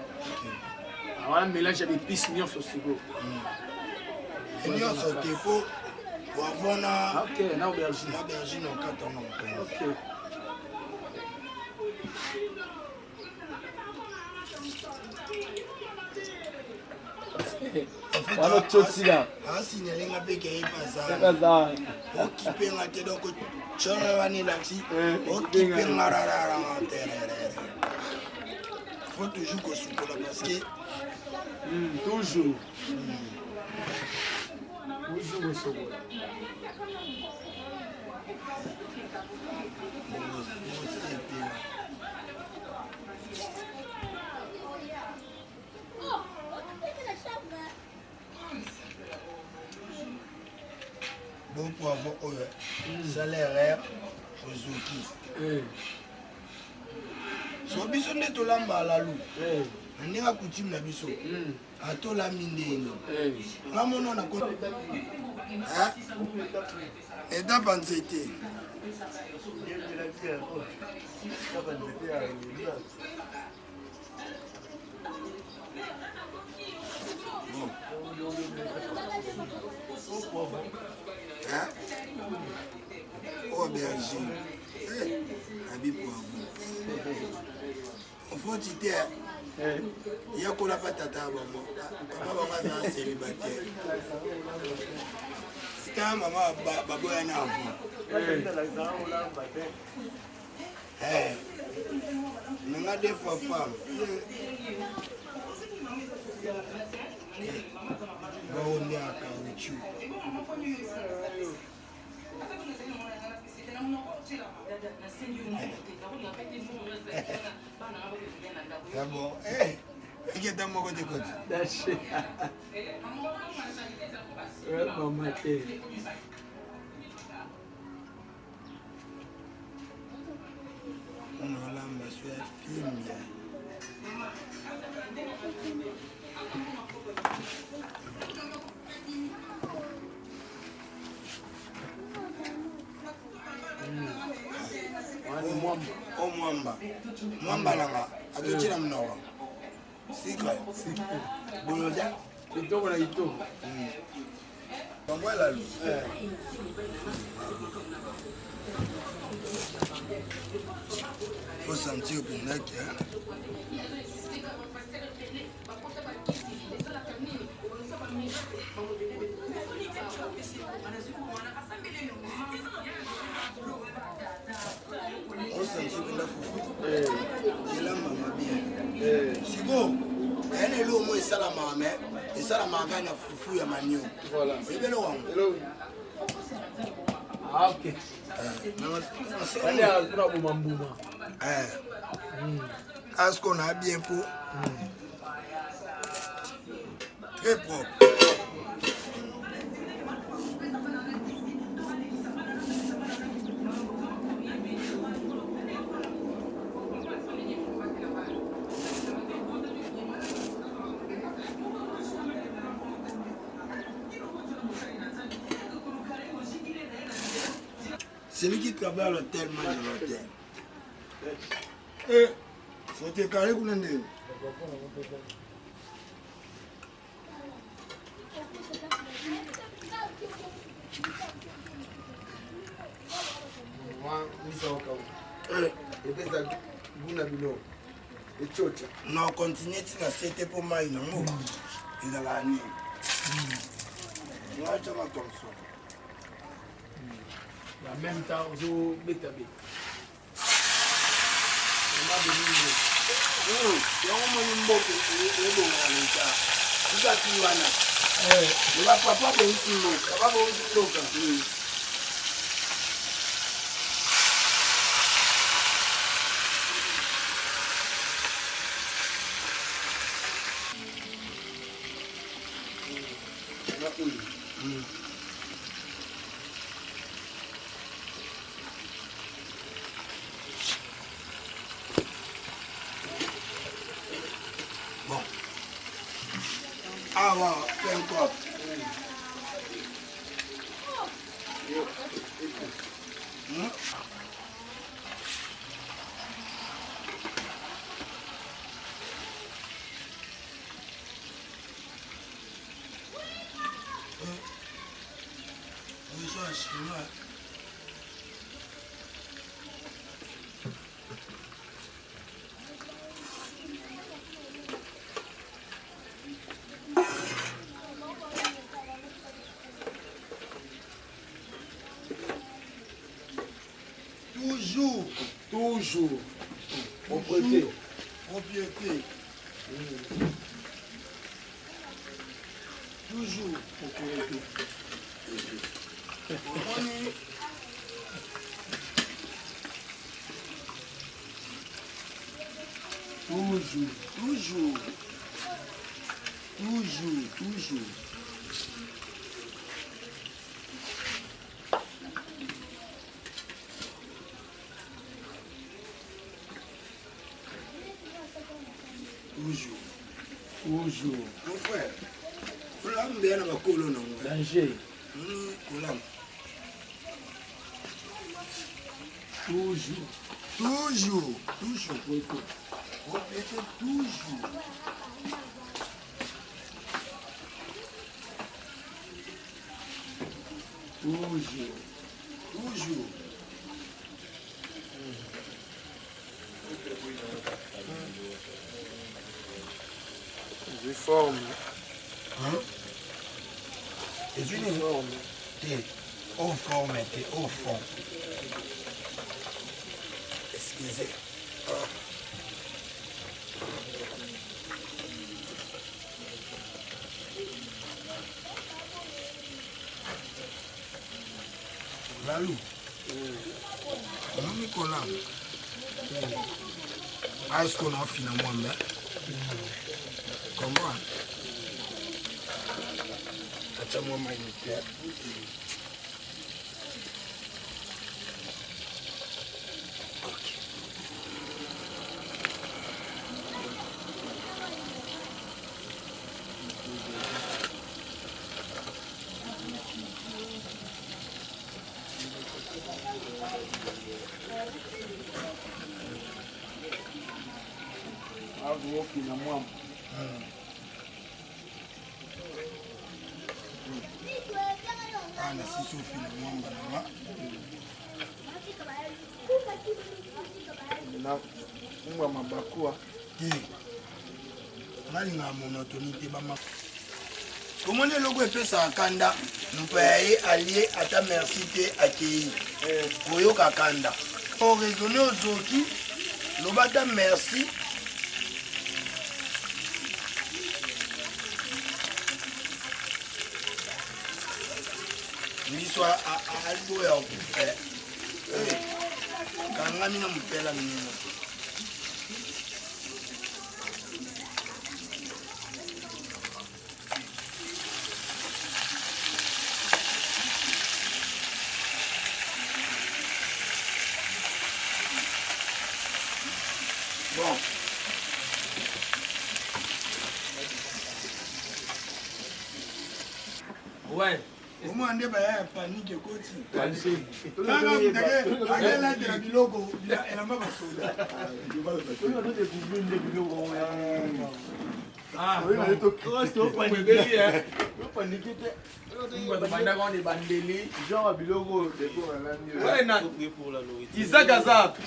Alors un mélange avec épices nyonso siko. Nyonso te po wavona. Ok, na aubergine. Na aubergine okata na mokanda. Ok. Wano chotila. Asinyelenga peke yepaza. Kaza. Okipenga te donc chona wani laxi. Okipenga rarara terere. Faut toujours qu'on se colle parce que toujours. Toujours au second. bon poivron salaire ozuki. So biso nde tolamba lalu. Ndenge coutume na biso. Atolami ndenge. Nga mono na ko. Étape en c'était. Hein? Aubergine. Habit poivron. On faut titer. Il y a qu'on n'a pas tata à maman. Maman va célibataire. C'est un maman babo un enfant. On a des fois femmes. On est à caoutchouc. C'est bon. Il est dans mon côté. On a l'âme sur la film. O mwamba. Mwamba nanga. Atochira mnoga. Sikra. Boloja. Kitoko na kitoko. Voilà. Faut sentir pour mec. Faut sentir pour la foufou. Il a maman bien. C'est bon. Elle est là au moins ça la maman. Et ça la maman na foufou ya manio. Voilà. Et bien là. Ah ok. Allez à la bouma. Est-ce qu'on a bien pour? Très propre. Celui qui travaille à l'hôtel mange à l'hôtel. Faut te carrer pour l'année. Non, continuez à c'était pour moi. Il a la nuit. En même temps, vous mettez bien. Bon. Ah, ouais, c'est encore. Toujours. Propreté. Propriété. Toujours propriété. Toujours. Toujours. Mon frère, faut l'âme bien à ma colonne. Danger. Toujours. Propriété, toujours. Toujours. Réforme. Et tu dis, t'es au fond, mais t'es au fond. Excusez. Lalou. Nicolas. Est-ce qu'on a finalement là? Comment? Attends-moi, ma unité. Bravo, finalement. na sisi ofina mwamba na mwa mabakua nalinga monotonité bama omoni eloko epesaka kanda moto ya ye alie ata merci te akei koyoka kanda oraisonne ozoki loba ata merci liso aliboya okufe kangami na mopela minino bon ouais omwa nde baya ya panike ekoti kaka akelatela biloko elamba basoda Isaac Azap.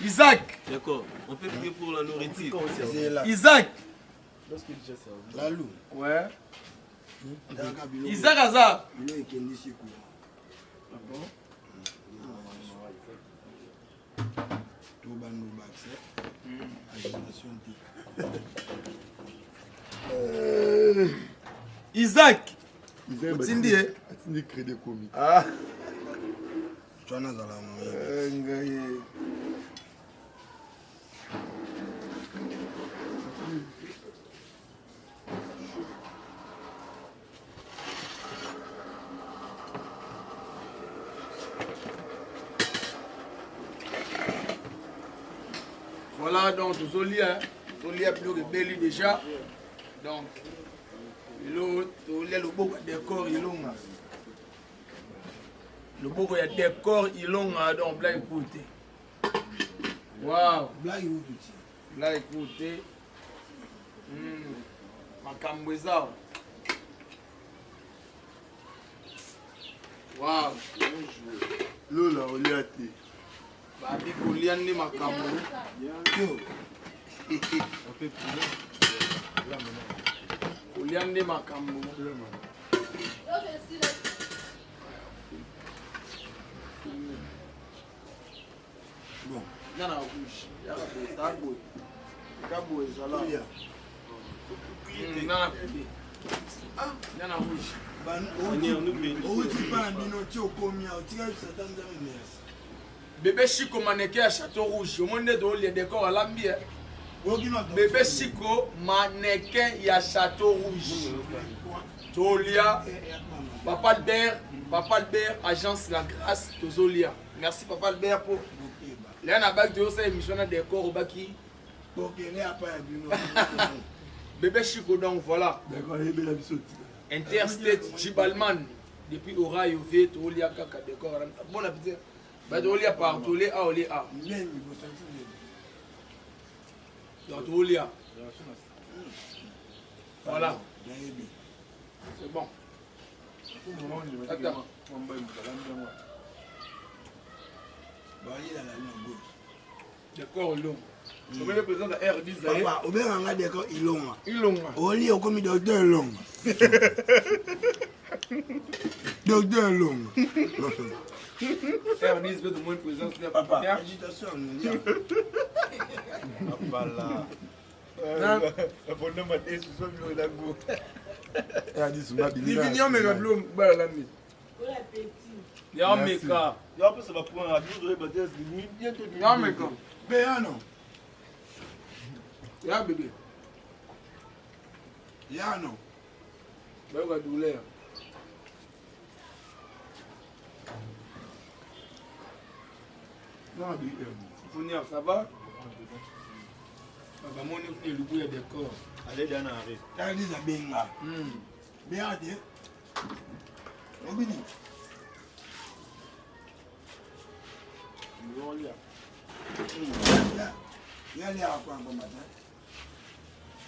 Isaac. D'accord, on peut prier pour la nourriture. Isaac. lalu Ouais. ndaka biloko Isaac Azap. bilo ekendi siku to bandu bakse agitation te Isaac. Otindi atindi crédit comique. Ah. twana azala moye Voilà, donc tous les liens plus belli déjà. Donc, le beau décor il longa. Le beau décor il longa donc là écoutez. Waouh, blague ututi là écoutez. Makambo ezao. Waouh. Lola oliate. Babi kolia nde makambo. yo Kolia nde makambo. bon Nana rouge. Yaka boy, boy. Kabo ezala. Nana pili. Ah, nana rouge. outi mpa na bino ti okomi a otika bisata nzambe merci Bébé Chico mannequin à Château Rouge. Au monde de les décors à l'ambi. Bébé Chico mannequin à Château Rouge. Tolia. Papa Albert, agence La Grâce, Tozolia. Merci Papa Albert pour. Là, on a bac de ça émission de décor au baki. Bébé Chico donc voilà. Interstate Jibalman depuis Ora Yové Tolia Kaka décor. Bon appétit. Bah Tolia par Tolia A Olia A. Donc Tolia. Voilà. C'est bon. Attends. Décor long. Je vais le présenter à R10 d'ailleurs. papa obenganga décor ilonga Ilonga. oli okomi docteur longa docteur longa R10 veut de moins de présence. papa agitation mondiale Voilà. Abonnement des sous le lago. Divini on mega blum ba la mi. Ya meka. Il après ça va prendre à 12 baptême bientôt. Ya meka. beyano Ya bébé. yano Ba ga douleur. non bi Fournier, ça va? Baba moni le loup ya décor. Allez dans l'arrêt. tadiza benga beyade obini yali akwanga mata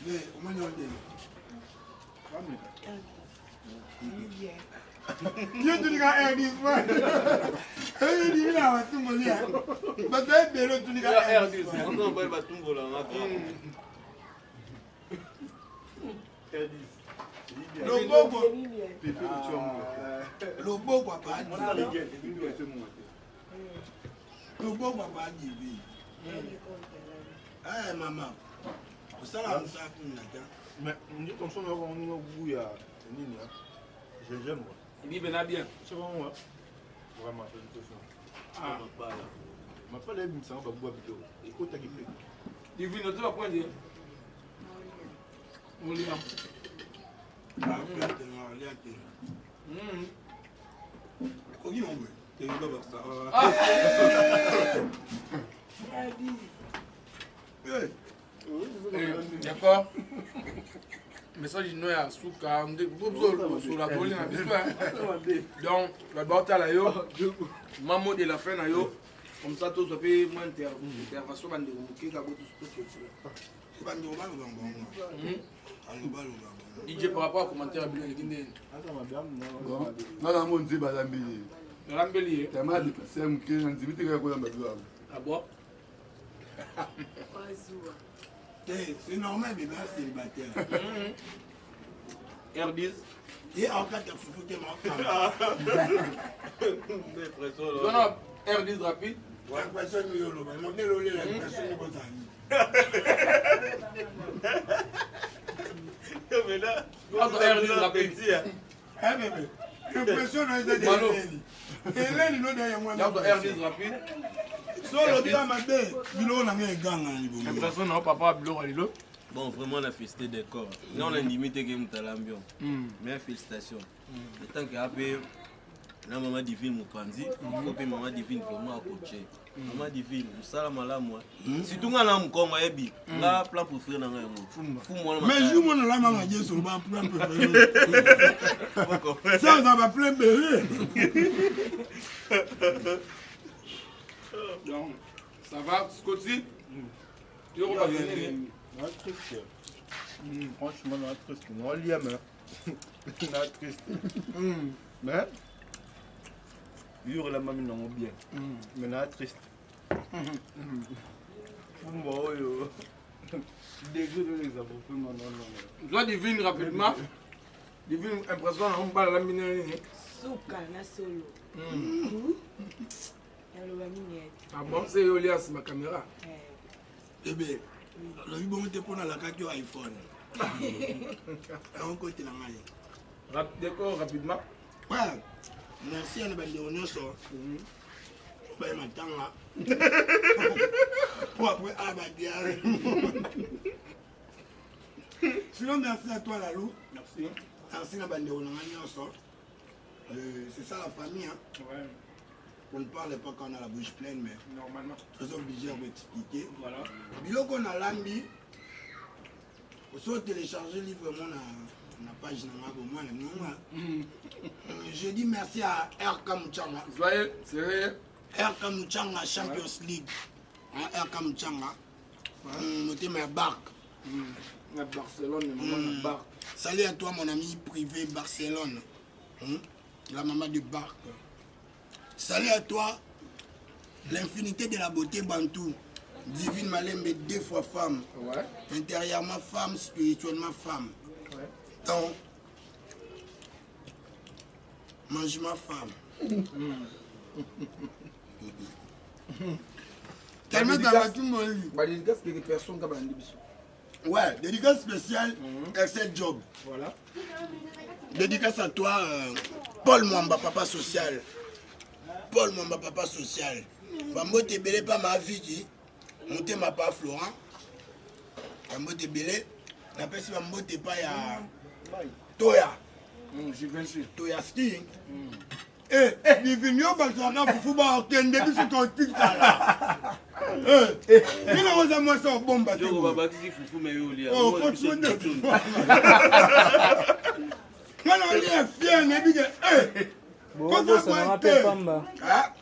le omoni onde Yo tu diga Erdis moi. Eh dis là va tout moller. Ba be belo tu diga Erdis. On va pas tout voler là. Lobo papa. Lobo papa dit. Eh maman. Ça là on ça pour là. Mais on dit comme ça on a goût ya nini là. J'aime moi. Il bien bien. C'est bon moi. Vraiment félicitations. Ah pas là. Ma pas les ça va boire vidéo. Écoute ta gueule. Il vient de la point de. On lit là. Ah, regarde. Ogi mon boy. Tu vas voir ça. D'accord. Message no ya suka nde bozo sur la colline na biso. Donc la bata la yo mamo de la fin na yo comme ça tout ça peut moins intervention bande ko ka boto tout Bandi o balo bango. Alo balo. DJ par rapport au commentaire bien ndinde. Non, mon Dieu, balambi. Rambeli. T'as mal de passer un peu dans limite que quoi dans Ah bon? C'est normal bébé célibataire. R10. Et en cas de foutu t'es mort. Non non, R10 rapide. Ouais, personne ne yolo, mais mon délolé la personne ne peut Mais là, R10 rapide. Eh bébé, l'impression n'a été Hélène. Hélène non derrière moi. R10 rapide. Solo bien ma bé, bilo na ngai ganga ni bon. Impression non papa bilo alilo. bon, vraiment, on a festé des corps. Là, on a limité que nous avons l'ambiance. Mais félicitations. Le temps qu'il y a la maman divine Mupanzi, il faut que maman divine vraiment accroche. Maman divine, ça la moi. Si tout le monde a un corps, il y a un plan pour faire un peu. Mais je vous la maman Dieu sur le plan préféré. Ça, ça va plein bébé. Donc, ça va, Scotty? Tu es revenu? Triste. Franchement, triste. Non, liam. Triste. Mais, il y aura la mamie non bien. Mais triste. Moi, désolé les enfants. Non. Toi, divine rapidement. Divine impression, on va la mine. Suka na solo. Ah bon, c'est Olias ma caméra. Bébé, le bon te pour la carte iPhone. On côté la maille. D'accord, rapidement. Ouais. Merci à la bande de honneur ça. Ben maintenant là. Pour après à bagarre. Sinon merci à toi Lalo. Merci. Merci à la bande de honneur ça. C'est ça la famille hein. Ouais. On ne parle pas quand on a la bouche pleine, mais normalement, nous sommes obligés d'expliquer. Voilà. Bilo qu'on a l'ambi, on peut télécharger le livre vraiment na page na Je dis merci à RK Mouchanga. Soyez sérieux. RK Mouchanga Champions League. RK Mouchanga. Nous sommes à Barque. À Barcelone, maman à Barque. Salut à toi mon ami privé Barcelone. La maman de Barque. Salut à toi, l'infinité de la beauté Bantou, divine Malembe, 2 fois femme, Ouais. intérieurement femme, spirituellement femme. Ouais. Donc, mange ma femme. Tellement ça va tout mon lit. Bah, dédicace des personnes qui ont un bisou. Ouais, dédicace spéciale, excel job. Voilà. Dédicace à toi, Paul Mwamba, papa social. Paul Mwamba, papa social. Bambo te belé pas ma vie, monté ma pas Florent. Bambo te belé, n'a pas si bambo te pas ya Toya. J'y viens sûr. Toya ski. Eh, les vignes balsana pour football ken depuis ce qu'on tique là. Eh, il a osé moi ça bombe Je vais baptiser Foufou mais au lit. Oh, faut tuer de tout. Quand on est fier, on est bien. Eh. Bon, ça me rappelle Pamba. Ah.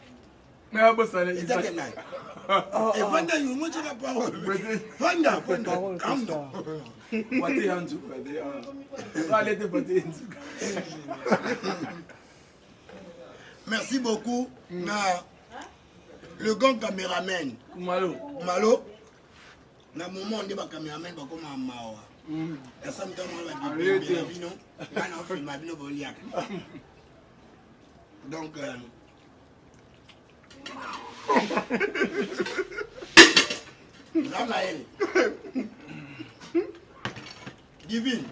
Mais à bout ça, Et Vanda, you want to la parole. Vanda, Parole, calme c'est ça. down. Allez, te Merci beaucoup. Le grand caméraman. Malo. Malo. Na moment on dit ba caméraman ba comme mawa. Ya samta mo ba di vino. Kana on filma vino boliak. Donc Divine.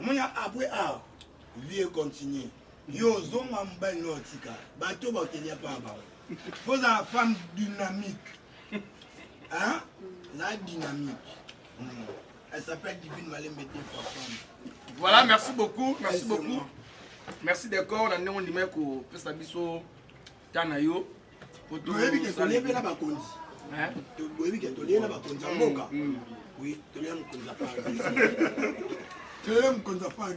On a après vie continue. Yo zonga mbali no tika. Bato ba kenya pa ba. Faut la femme dynamique. Hein? La dynamique. Elle s'appelle Divine Malembe femme. Voilà, merci beaucoup. Merci beaucoup. Merci d'accord. On a on dit ko pesa biso tanayo. Tu veux que tu lèves là ba konzi. Hein? Tu veux que tu lèves là ba konzi moka. Oui, tu lèves konza pas.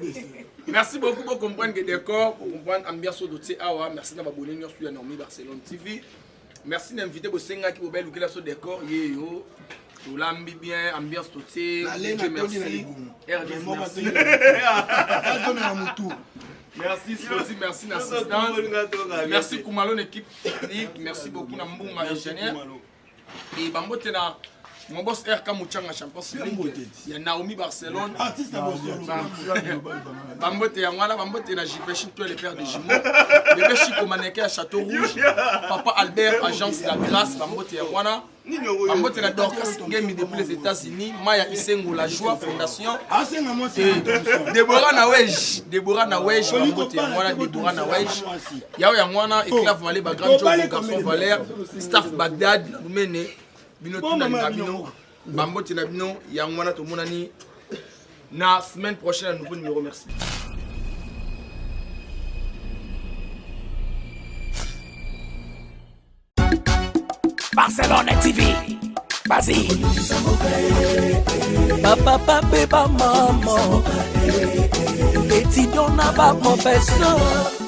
Merci beaucoup pour comprendre que décor, pour comprendre l'ambiance de Tse Awa. Merci d'avoir abonné sur Normi Barcelone TV. Merci d'inviter vos Senga qui vous belle ou sur décor. Yo, tout l'ambi bien, ambiance de Tse. Merci. Merci. Merci Sloti, merci l'assistance. Merci Koumalo, l'équipe technique. Merci beaucoup Nambunga, ingénieur. Et Bambotena. Mon boss RK Mouchanga champion League. Il y a Naomi Barcelone. Artiste à Bambote Yangwala, Bambote na JP toi le père de jumeaux. Bébé Chico Maneke à Château Rouge. Papa Albert, agence La Grâce, Bambote Yangwala. Bambote na Dorcas Game depuis les États-Unis. Maya Isengo La Joie Fondation. Déborah Nawej, Bambote Yangwala, Déborah Nawej. Yao Yangwana, Éclave Malé, Grand Joe, Garçon Valère, Staff Bagdad, Lumene. Bino tuna bino bambote na bino yangwana to monani na semaine prochaine un nouveau numéro. Merci. Barcelone TV. Vas-y. Papa papa maman. Et si on n'a pas mon personne.